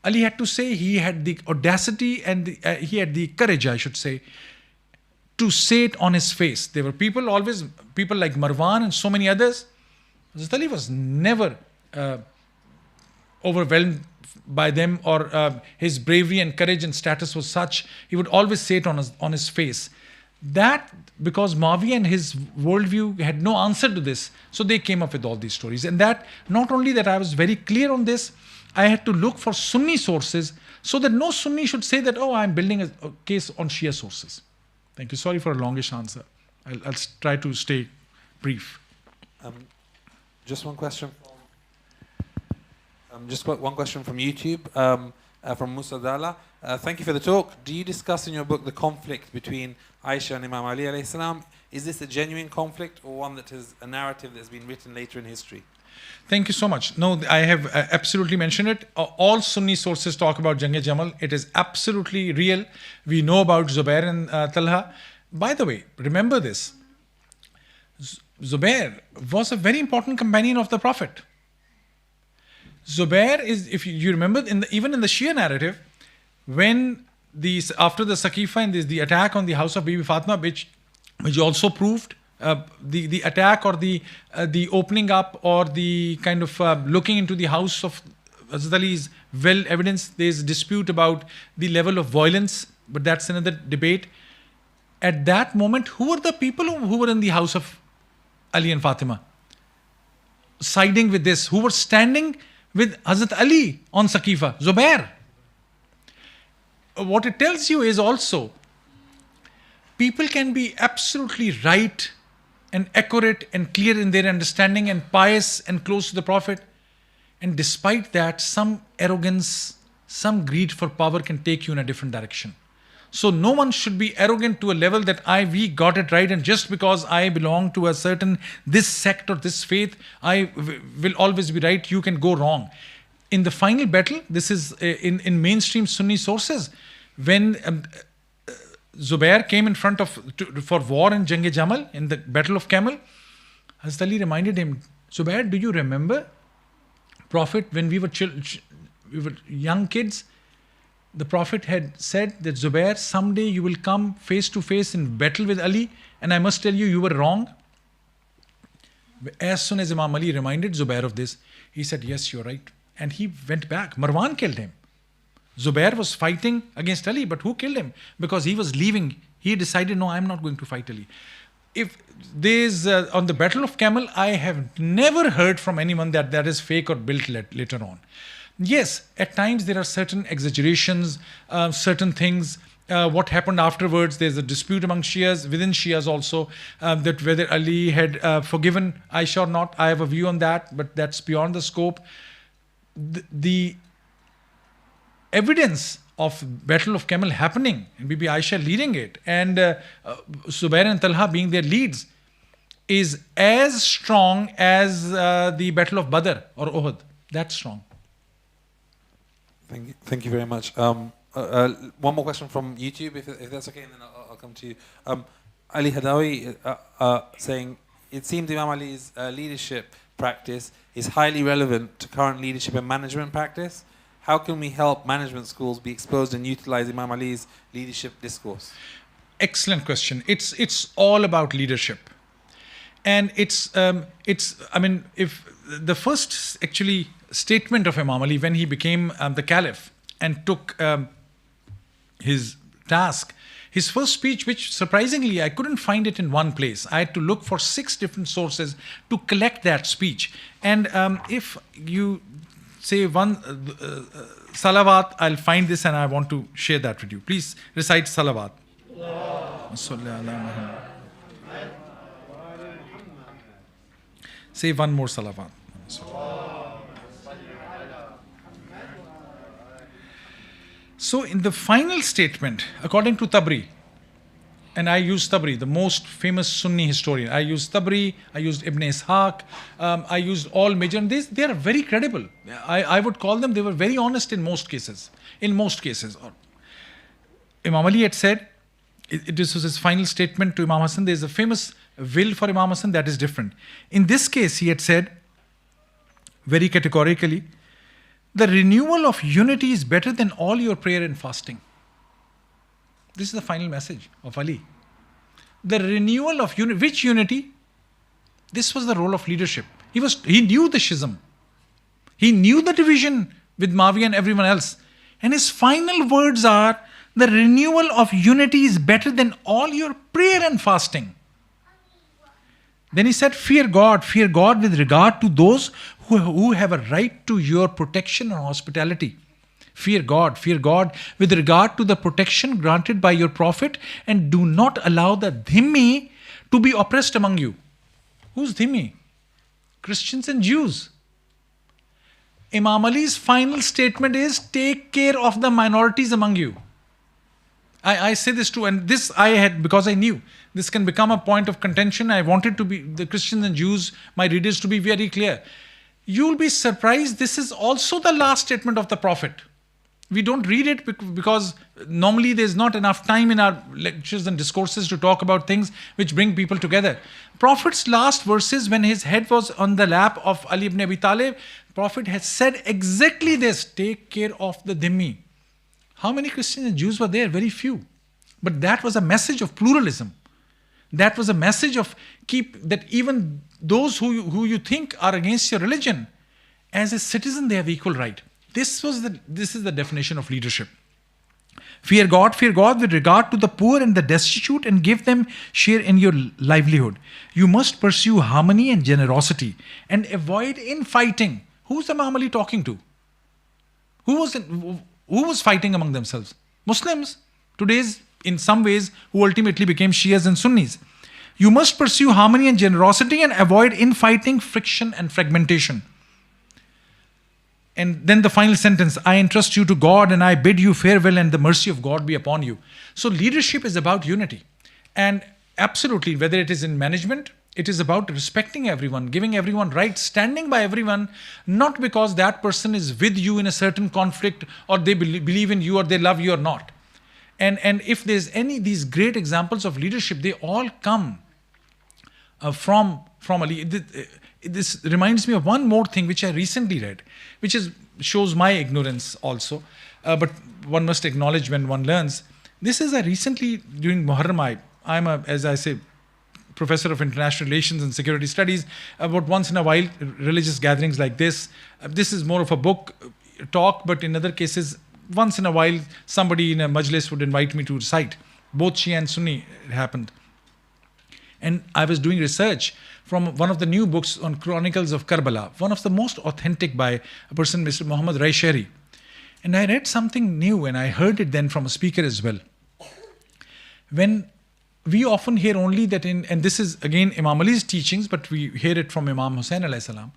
Ali had to say, he had the audacity and he had the courage, I should say, to say it on his face. There were people like Marwan and so many others. Hazrat Ali was never overwhelmed by them, or his bravery and courage and status was such. He would always say it on his face. That because Muawiyah and his worldview had no answer to this, so they came up with all these stories. And that, not only that I was very clear on this, I had to look for Sunni sources so that no Sunni should say that, oh, I'm building a case on Shia sources. Thank you. Sorry for a longish answer. I'll try to stay brief. Just one question. Just one question from YouTube, from Musa Dalla. Thank you for the talk. Do you discuss in your book the conflict between Aisha and Imam Ali alayhi salam? Is this a genuine conflict or one that is a narrative that's been written later in history? Thank you so much. No, I have absolutely mentioned it. All Sunni sources talk about Jang-e-Jamal. It is absolutely real. We know about Zubair and Talha. By the way, remember this. Zubair was a very important companion of the Prophet. Zubair is, if you remember, even in the Shia narrative, when after the Saqifa and the attack on the house of Bibi Fatima, which also proved the attack or the opening up or the kind of looking into the house of Hazrat Ali is well evidenced. There is dispute about the level of violence, but that's another debate. At that moment, who were the people who were in the house of Ali and Fatima? Siding with this, who were standing with Hazrat Ali on Saqifa? Zubair. What it tells you is also, people can be absolutely right and accurate and clear in their understanding and pious and close to the Prophet. And despite that, some arrogance, some greed for power can take you in a different direction. So no one should be arrogant to a level that we got it right, and just because I belong to a certain this sect or this faith, I will always be right. You can go wrong. In the final battle, this is in mainstream Sunni sources, when Zubair came in front for war in Jang-e-Jamal, in the Battle of Camel, Hazrat Ali reminded him, Zubair, do you remember, Prophet, when we were young kids, the Prophet had said that, Zubair, someday you will come face to face in battle with Ali, and I must tell you, you were wrong. As soon as Imam Ali reminded Zubair of this, he said, yes, you're right. And he went back. Marwan killed him. Zubair was fighting against Ali, but who killed him? Because he was leaving. He decided, no, I'm not going to fight Ali. If there's, on the Battle of Camel, I have never heard from anyone that is fake or built later on. Yes, at times there are certain exaggerations, certain things. What happened afterwards, there's a dispute among Shias, within Shias also, that whether Ali had forgiven Aisha or not. I have a view on that, but that's beyond the scope. The evidence of Battle of Camel happening, and Bibi Aisha leading it, and Zubair and Talha being their leads, is as strong as the Battle of Badr or Uhud. That's strong. Thank you very much. One more question from YouTube, if that's okay, and then I'll come to you. Ali Hadawi saying, it seems Imam Ali's leadership practice is highly relevant to current leadership and management practice. How can we help management schools be exposed and utilize Imam Ali's leadership discourse? Excellent question. It's all about leadership. And if the first actually statement of Imam Ali when he became the caliph and took his task, his first speech, which surprisingly I couldn't find it in one place. I had to look for 6 different sources to collect that speech. And if you say salawat, I'll find this and I want to share that with you. Please recite salawat. Say one more salawat. So in the final statement, according to Tabri, and I use Tabri, the most famous Sunni historian. I used Tabri, I used Ibn Ishaq, I used all major, and they are very credible. I would call them, they were very honest in most cases. In most cases. Imam Ali had said, this was his final statement to Imam Hassan, there is a famous will for Imam Hassan that is different. In this case, he had said, very categorically, the renewal of unity is better than all your prayer and fasting. This is the final message of Ali. The renewal of unity. Which unity? This was the role of leadership. He knew the schism. He knew the division with Muawiyah and everyone else. And his final words are, the renewal of unity is better than all your prayer and fasting. Then he said, fear God with regard to those who have a right to your protection and hospitality. Fear God with regard to the protection granted by your Prophet, and do not allow the dhimmi to be oppressed among you. Who's dhimmi? Christians and Jews. Imam Ali's final statement is, take care of the minorities among you. I say this too, and this I had, because I knew this can become a point of contention. I wanted to be, the Christians and Jews, my readers, to be very clear. You'll be surprised, this is also the last statement of the Prophet. We don't read it because normally there's not enough time in our lectures and discourses to talk about things which bring people together. Prophet's last verses, when his head was on the lap of Ali ibn Abi Talib, Prophet had said exactly this, take care of the dhimmi. How many Christians and Jews were there? Very few. But that was a message of pluralism. That was a message of that even those who you think are against your religion, as a citizen they have equal right. This is the definition of leadership. Fear God with regard to the poor and the destitute, and give them share in your livelihood. You must pursue harmony and generosity and avoid infighting. Who's Imam Ali talking to? Who was fighting among themselves? Muslims. Today's, in some ways, who ultimately became Shias and Sunnis. You must pursue harmony and generosity and avoid infighting, friction and fragmentation. And then the final sentence, I entrust you to God and I bid you farewell, and the mercy of God be upon you. So leadership is about unity. And absolutely, whether it is in management, it is about respecting everyone, giving everyone rights, standing by everyone, not because that person is with you in a certain conflict, or they believe in you, or they love you or not. And if there's these great examples of leadership, they all come from Ali. This reminds me of one more thing which I recently read, which shows my ignorance also, but one must acknowledge when one learns. This is recently during Muharram, I'm as I say, Professor of International Relations and Security Studies. About once in a while, religious gatherings like this. This is more of a book talk, but in other cases, once in a while, somebody in a majlis would invite me to recite. Both Shia and Sunni, it happened. And I was doing research from one of the new books on Chronicles of Karbala, one of the most authentic by a person, Mr. Muhammad Raishari. And I read something new, and I heard it then from a speaker as well. When we often hear only that and this is again Imam Ali's teachings, but we hear it from Imam Hussain alayhi salam.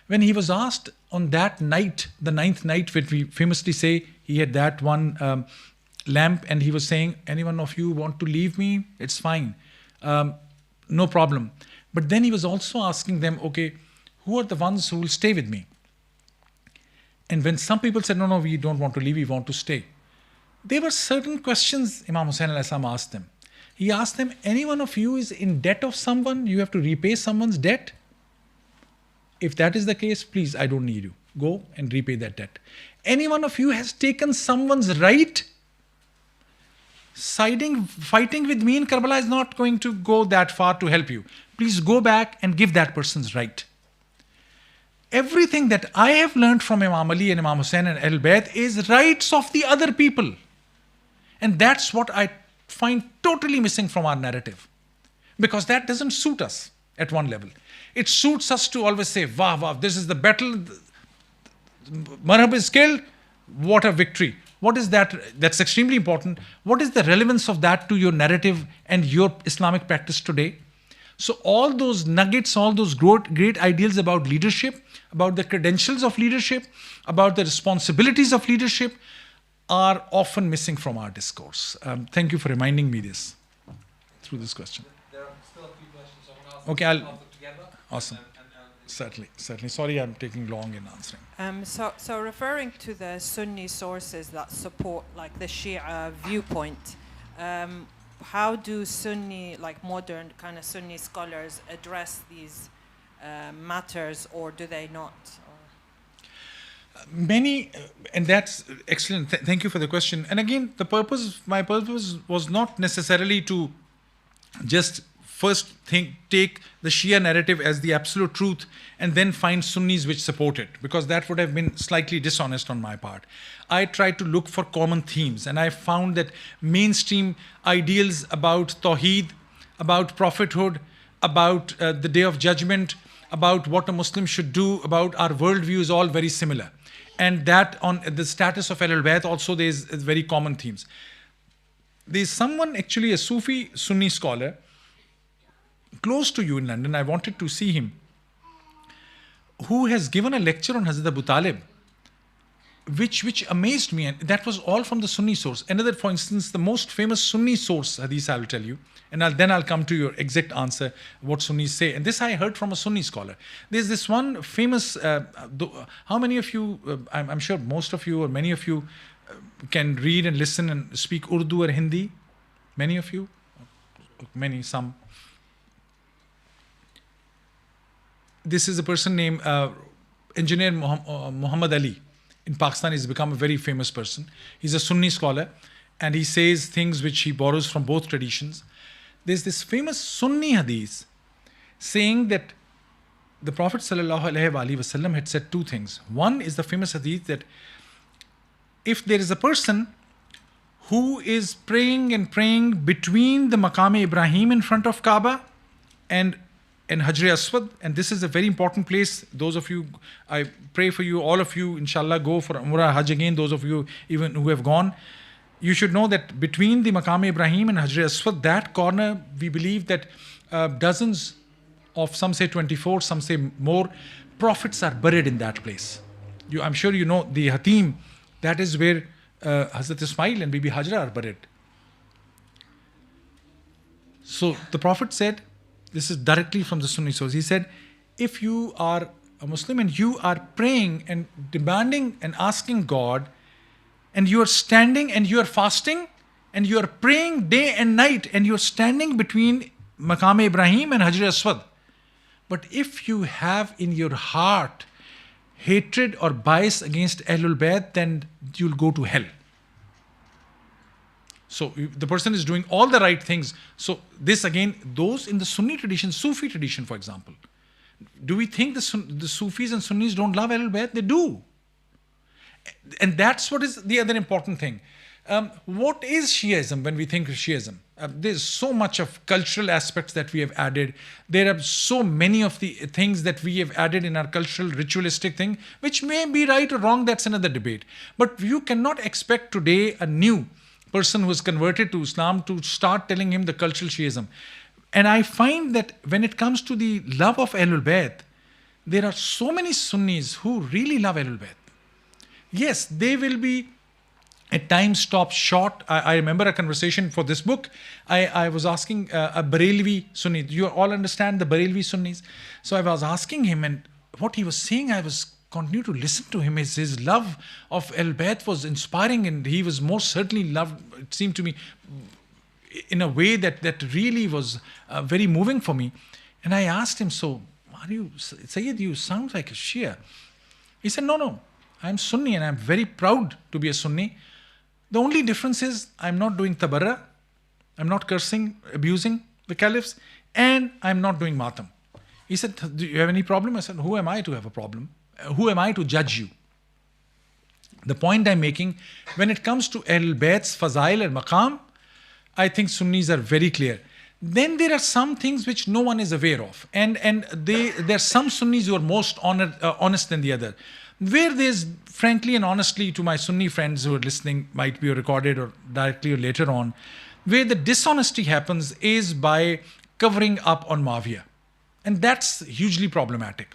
When he was asked on that night, the 9th night, which we famously say, he had that one lamp, and he was saying, anyone of you want to leave me? It's fine. No problem. But then he was also asking them, okay, who are the ones who will stay with me? And when some people said, no, we don't want to leave, we want to stay. There were certain questions Imam Hussain alayhi salam asked them. He asked them, any one of you is in debt of someone? You have to repay someone's debt? If that is the case, please, I don't need you. Go and repay that debt. Any one of you has taken someone's right? Fighting with me in Karbala is not going to go that far to help you. Please go back and give that person's right. Everything that I have learned from Imam Ali and Imam Hussain and Ahl Bayt is rights of the other people. And that's what I find totally missing from our narrative. Because that doesn't suit us at one level. It suits us to always say, wow, this is the battle, Marhab is killed, What a victory. What is that? That's extremely important. What is the relevance of that to your narrative and your Islamic practice today? So all those nuggets, all those great ideals about leadership, about the credentials of leadership, about the responsibilities of leadership are often missing from our discourse. Thank you for reminding me this through this question. There are still a few questions I want to ask. Okay, I'll... Answer together. Awesome. Certainly. Sorry I'm taking long in answering. So referring to the Sunni sources that support like the Shia viewpoint, how do Sunni, like modern kind of Sunni scholars address these matters, or do they not? Many, and that's excellent. Thank you for the question. And again, my purpose was not necessarily to just first take the Shia narrative as the absolute truth and then find Sunnis which support it, because that would have been slightly dishonest on my part. I tried to look for common themes, and I found that mainstream ideals about Tawheed, about prophethood, about the Day of Judgment, about what a Muslim should do, about our worldview is all very similar. And that on the status of Ahlul Bayt also there's very common themes. There's someone, actually a Sufi Sunni scholar, close to you in London, I wanted to see him, who has given a lecture on Hazrat Abu Talib, which amazed me, and that was all from the Sunni source. Another, for instance, the most famous Sunni source, hadith I will tell you, and then I'll come to your exact answer, what Sunnis say. And this I heard from a Sunni scholar. There's this one famous, how many of you, I'm sure most of you or many of you can read and listen and speak Urdu or Hindi? Many of you? Many, some. This is a person named Engineer Muhammad Ali. In Pakistan, he's become a very famous person. He's a Sunni scholar, and he says things which he borrows from both traditions. There's this famous Sunni hadith saying that the Prophet ﷺ had said two things. One is the famous hadith that if there is a person who is praying and praying between the Maqam Ibrahim in front of Kaaba and Hajr Aswad, and this is a very important place. Those of you, I pray for you, all of you, inshallah, go for Umrah, Hajj again. Those of you even who have gone, you should know that between the Maqam Ibrahim and Hajr Aswad, that corner, we believe that dozens of, some say 24, some say more, prophets are buried in that place. I'm sure you know the Hatim, that is where Hazrat Ismail and Bibi Hajra are buried. So the Prophet said, this is directly from the Sunni source. He said, if you are a Muslim and you are praying and demanding and asking God, and you are standing and you are fasting and you are praying day and night and you are standing between Maqam Ibrahim and Hajr Aswad. But if you have in your heart hatred or bias against Ahlul Bayt, then you'll go to hell. So the person is doing all the right things. So this again, those in the Sunni tradition, Sufi tradition, for example. Do we think the Sufis and Sunnis don't love Ahlul Bayt? They do. And that's what is the other important thing. What is Shi'ism when we think of Shi'ism? There's so much of cultural aspects that we have added. There are so many of the things that we have added in our cultural ritualistic thing, which may be right or wrong, that's another debate. But you cannot expect today a new person who is converted to Islam to start telling him the cultural Shi'ism. And I find that when it comes to the love of Ahlul Bayt, there are so many Sunnis who really love Ahlul Bayt. Yes, they will be at times stopped short. I remember a conversation for this book. I was asking a Barelvi Sunni. You all understand the Barelvi Sunnis? So I was asking him, and what he was saying, I was continue to listen to him. His love of Ahlul Bayt was inspiring, and he was most certainly loved, it seemed to me, in a way that really was very moving for me. And I asked him, so, are you, Sayyid, you sound like a Shia. He said, no, I'm Sunni and I'm very proud to be a Sunni. The only difference is I'm not doing tabarra, I'm not cursing, abusing the caliphs, and I'm not doing matam. He said, do you have any problem? I said, who am I to have a problem? Who am I to judge you? The point I'm making, when it comes to Ahlul Bayt's Fazail and Maqam, I think Sunnis are very clear. Then there are some things which no one is aware of. And there are some Sunnis who are most honest than the other. where there's, frankly and honestly, to my Sunni friends who are listening, might be recorded or directly or later on, where the dishonesty happens is by covering up on Muawiyah. And that's hugely problematic.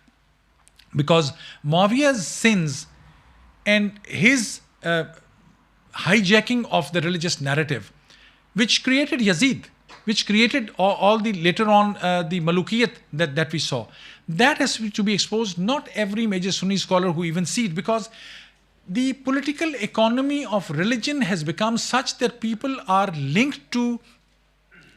Because Muawiyah's sins and his hijacking of the religious narrative, which created Yazid, which created all the later on the Malukiyat that we saw, that has to be exposed. Not every major Sunni scholar who even see it, because the political economy of religion has become such that people are linked to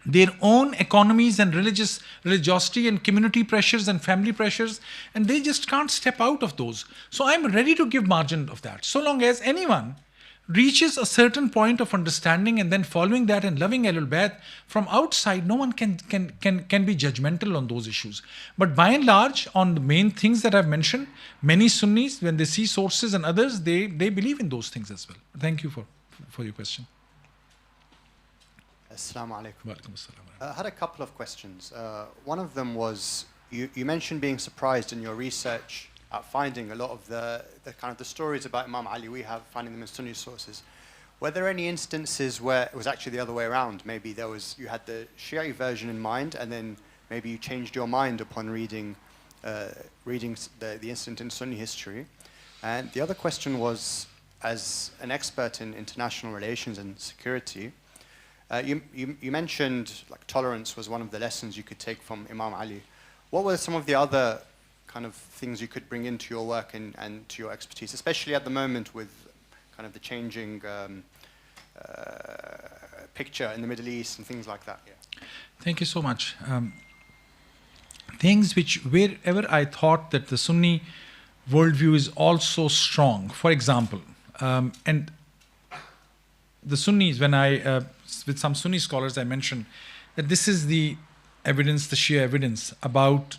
their own economies and religiosity and community pressures and family pressures, and they just can't step out of those. So I'm ready to give margin of that. So long as anyone reaches a certain point of understanding and then following that and loving Ahlul Bayt from outside, no one can be judgmental on those issues. But by and large, on the main things that I've mentioned, many Sunnis, when they see sources and others, they believe in those things as well. Thank you for your question. Assalamu alaikum. Walaikum assalam. I had a couple of questions. One of them was, you mentioned being surprised in your research at finding a lot of the kind of the stories about Imam Ali, finding them in Sunni sources. Were there any instances where it was actually the other way around? Maybe you had the Shi'i version in mind, and then maybe you changed your mind upon reading the incident in Sunni history. And the other question was, as an expert in international relations and security, you mentioned like tolerance was one of the lessons you could take from Imam Ali. What were some of the other kind of things you could bring into your work and to your expertise, especially at the moment with kind of the changing picture in the Middle East and things like that? Yeah. Thank you so much. Things wherever I thought that the Sunni worldview is also strong. For example, and the Sunnis, when with some Sunni scholars, I mentioned that this is the evidence, the Shia evidence about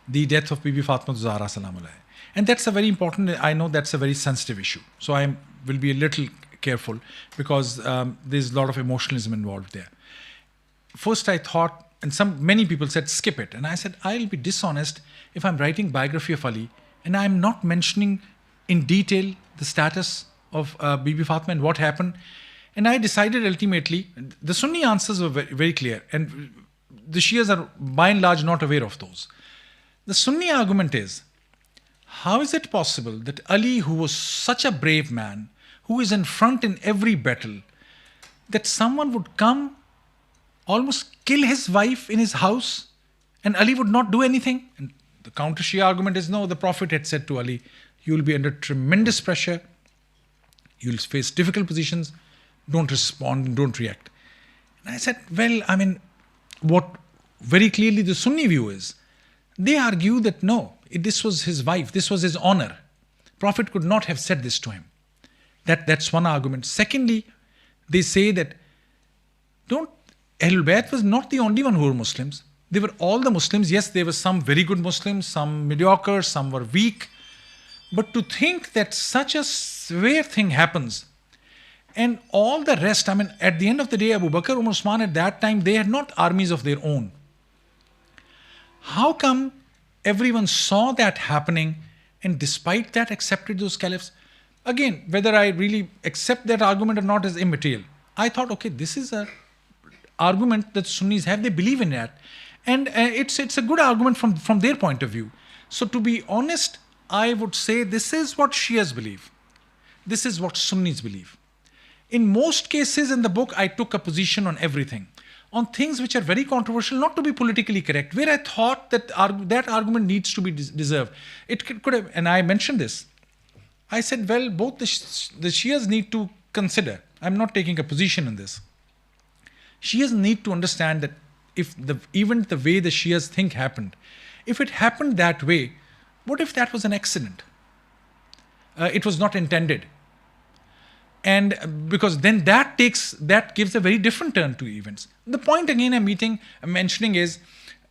the death of Bibi Fatima Zahra salam alayha. And that's a very important, I know that's a very sensitive issue. So I will be a little careful because there's a lot of emotionalism involved there. First I thought, and many people said, skip it. And I said, I'll be dishonest if I'm writing biography of Ali and I'm not mentioning in detail the status of Bibi Fatima and what happened. And I decided ultimately, the Sunni answers were very, very clear, and the Shias are by and large not aware of those. The Sunni argument is, how is it possible that Ali, who was such a brave man, who is in front in every battle, that someone would come, almost kill his wife in his house, and Ali would not do anything? And the counter Shia argument is, no, the Prophet had said to Ali, you will be under tremendous pressure, you will face difficult positions, don't respond, don't react. And I said, well, I mean, what very clearly the Sunni view is, they argue that no, this was his wife, this was his honor. Prophet could not have said this to him. That's one argument. Secondly, they say that Ahlul Bayt was not the only one who were Muslims. They were all the Muslims. Yes, there were some very good Muslims, some mediocre, some were weak. But to think that such a severe thing happens, and all the rest, I mean, at the end of the day, Abu Bakr, Umar, Usman, at that time, they had not armies of their own. How come everyone saw that happening and despite that accepted those caliphs? Again, whether I really accept that argument or not is immaterial. I thought, okay, this is an argument that Sunnis have, they believe in that. And it's a good argument from their point of view. So to be honest, I would say this is what Shias believe. This is what Sunnis believe. In most cases in the book, I took a position on everything. On things which are very controversial, not to be politically correct, where I thought that that argument needs to be deserved. It could have, and I mentioned this. I said, well, both the Shias need to consider. I'm not taking a position in this. Shias need to understand that if even the way the Shias think happened, if it happened that way, what if that was an accident? It was not intended. And because then that gives a very different turn to events. The point again I'm mentioning is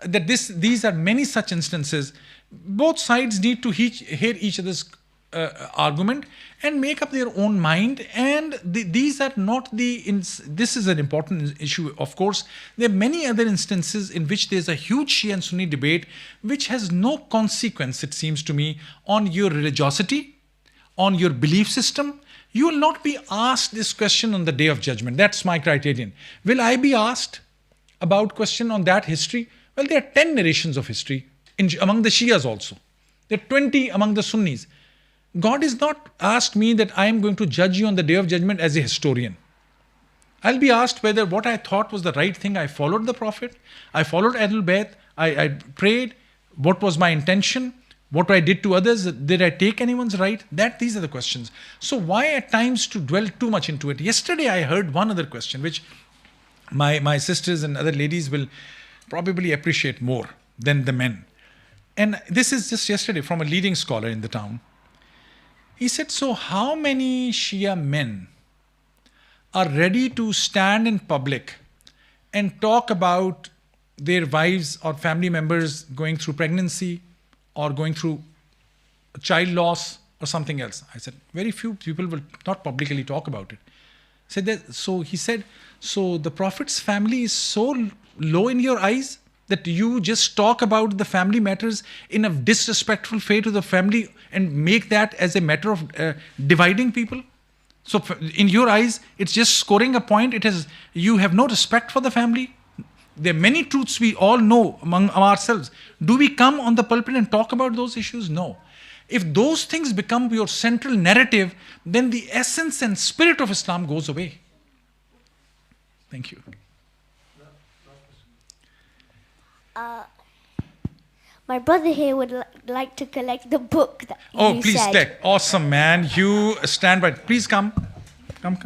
that these are many such instances. Both sides need to hear each other's argument and make up their own mind. And these are not this is an important issue, of course. There are many other instances in which there's a huge Shia and Sunni debate which has no consequence, it seems to me, on your religiosity, on your belief system. You will not be asked this question on the Day of Judgment. That's my criterion. Will I be asked about question on that history? Well, there are 10 narrations of history among the Shias also. There are 20 among the Sunnis. God has not asked me that I am going to judge you on the Day of Judgment as a historian. I'll be asked whether what I thought was the right thing, I followed the Prophet, I followed Ahlul Bayt, I prayed, what was my intention, what I did to others, did I take anyone's right? These are the questions. So why at times to dwell too much into it? Yesterday I heard one other question which my sisters and other ladies will probably appreciate more than the men. And this is just yesterday from a leading scholar in the town. He said, so how many Shia men are ready to stand in public and talk about their wives or family members going through pregnancy or going through child loss or something else? I said, very few people will not publicly talk about it. So he said, so the Prophet's family is so low in your eyes that you just talk about the family matters in a disrespectful way to the family and make that as a matter of dividing people? So in your eyes, it's just scoring a point. You have no respect for the family. There are many truths we all know among ourselves. Do we come on the pulpit and talk about those issues? No. If those things become your central narrative, then the essence and spirit of Islam goes away. Thank you. My brother here would like to collect the book that you please said. take. Awesome, man. You stand by. Please come. Come.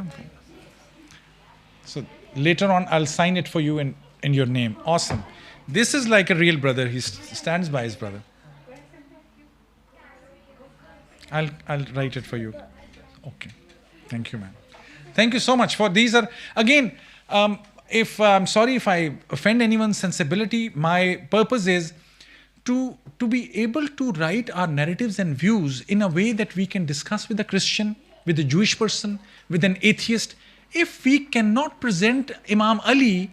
So later on, I'll sign it for you in your name. Awesome. This is like a real brother. He stands by his brother. I'll write it for you. Okay. Thank you, man. Thank you so much for these. Are again. If I'm sorry if I offend anyone's sensibility, my purpose is to be able to write our narratives and views in a way that we can discuss with a Christian, with a Jewish person, with an atheist. If we cannot present Imam Ali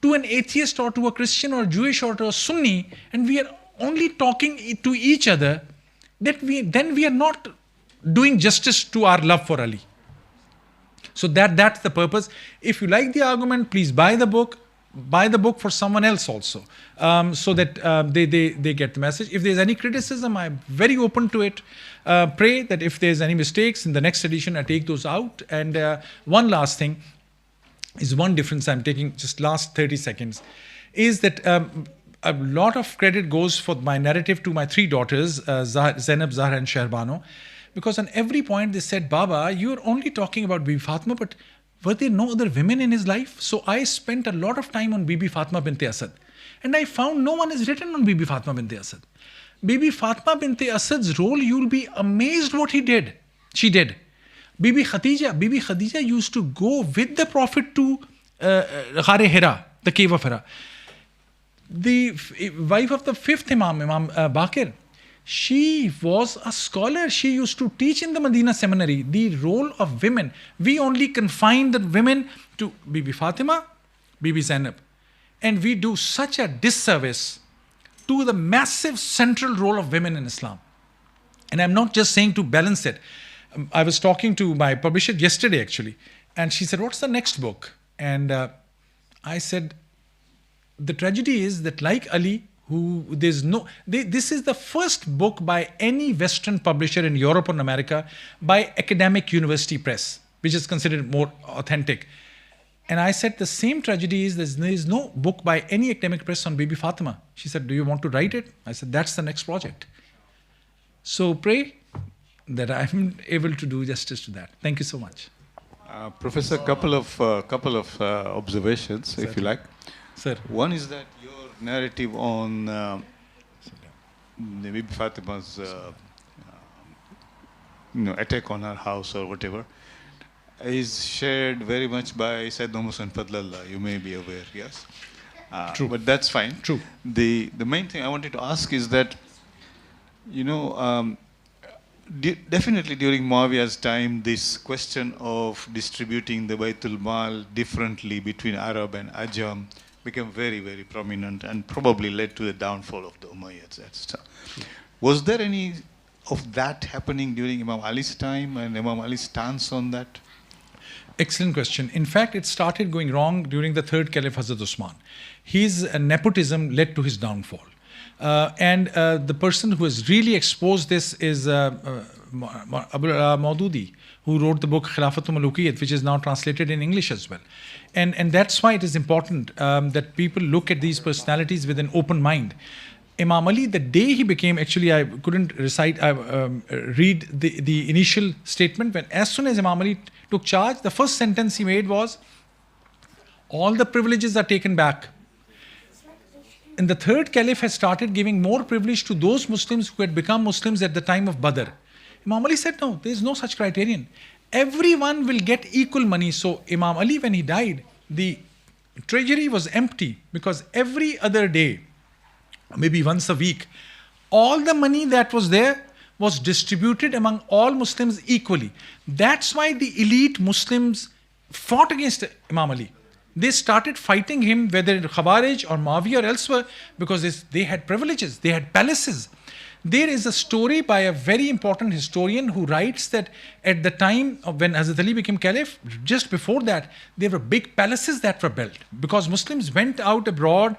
to an atheist or to a Christian or Jewish or to a Sunni, and we are only talking to each other, then we are not doing justice to our love for Ali. So that's the purpose. If you like the argument, please buy the book. Buy the book for someone else also, so that they get the message. If there's any criticism, I'm very open to it. Pray that if there's any mistakes in the next edition, I take those out. And one last thing is one difference I'm taking, just last 30 seconds, is that a lot of credit goes for my narrative to my three daughters, Zainab, Zahra and Shehrbano. Because on every point they said, Baba, you're only talking about Bibi Fatima, but were there no other women in his life? So I spent a lot of time on Bibi Fatima bint Asad. And I found no one has written on Bibi Fatima bint Asad. Bibi Fatima bint Asad's role, you'll be amazed what she did. Bibi Khadija used to go with the Prophet to Ghar Hira, the cave of Hira. The wife of the fifth Imam Baqir, she was a scholar. She used to teach in the Medina seminary. The role of women, we only confine the women to Bibi Fatima, Bibi Zainab. And we do such a disservice to the massive central role of women in Islam. And I'm not just saying to balance it. I was talking to my publisher yesterday actually, and she said, what's the next book? And I said, the tragedy is that like Ali, this is the first book by any Western publisher in Europe or America by academic university press, which is considered more authentic. And I said the same tragedy is there is no book by any academic press on Bibi Fatima. She said, do you want to write it? I said, that's the next project. So pray that I'm able to do justice to that. Thank you so much. Professor, couple of observations, if you like. Sir. One is that your narrative on Bibi Fatima's attack on her house or whatever is shared very much by Sayyidina Hussain Fadlallah. You may be aware, yes? True. But that's fine. True. The main thing I wanted to ask is that, Definitely during Muawiyah's time, this question of distributing the Baitul Mal differently between Arab and Ajam became very, very prominent and probably led to the downfall of the Umayyads, etc. Was there any of that happening during Imam Ali's time and Imam Ali's stance on that? Excellent question. In fact, it started going wrong during the third Caliph Hazrat Usman. His nepotism led to his downfall. And the person who has really exposed this is Abu Maududi, who wrote the book Khilafatul Malukiyyat, which is now translated in English as well. And that's why it is important that people look at these personalities with an open mind. Imam Ali, the day he became, actually I couldn't read the initial statement, when as soon as Imam Ali took charge, the first sentence he made was, all the privileges are taken back. And the third caliph has started giving more privilege to those Muslims who had become Muslims at the time of Badr. Imam Ali said, no, there is no such criterion. Everyone will get equal money. So Imam Ali, when he died, the treasury was empty because every other day, maybe once a week, all the money that was there was distributed among all Muslims equally. That's why the elite Muslims fought against Imam Ali. They started fighting him, whether in Khawarij or Muawiyah or elsewhere, because they had privileges, they had palaces. There is a story by a very important historian who writes that at the time of when Hazrat Ali became caliph, just before that, there were big palaces that were built. Because Muslims went out abroad,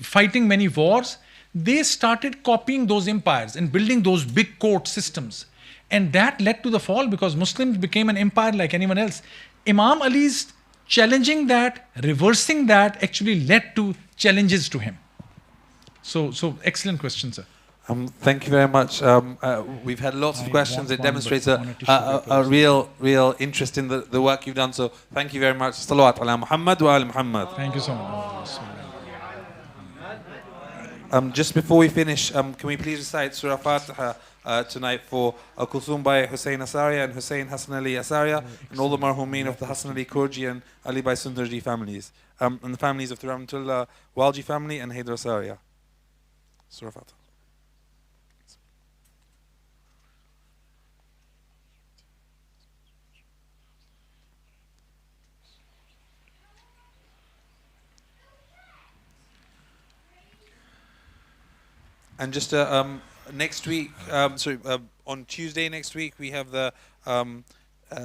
fighting many wars, they started copying those empires and building those big court systems. And that led to the fall because Muslims became an empire like anyone else. Imam Ali's challenging that, reversing that, actually led to challenges to him. So excellent question, sir. Thank you very much. We've had lots of questions. It demonstrates a real interest in the work you've done. So thank you very much. Salaat ala Muhammad wa ala Muhammad. Thank you so much. Just before we finish, can we please recite Surah Fatiha tonight for Al-Kulthum by Hussein Asaria and Hussein Hassan Ali Asaria and all the marhumin of the Hassan Ali Kurji and Ali Bai Sundarji families and the families of the Rahmatullah Walji family and Haydar Asaria. Surah Fatiha. And just next week, on Tuesday next week, we have the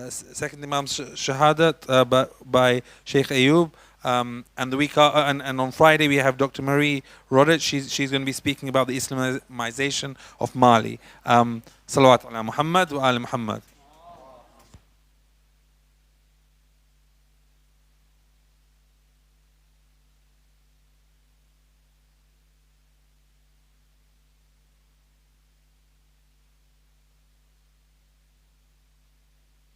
second Imam Shahadat by Sheikh Ayub. And the week and on Friday we have Dr. Marie Roddick. She's going to be speaking about the Islamization of Mali. Salawat ala Muhammad wa ala Muhammad.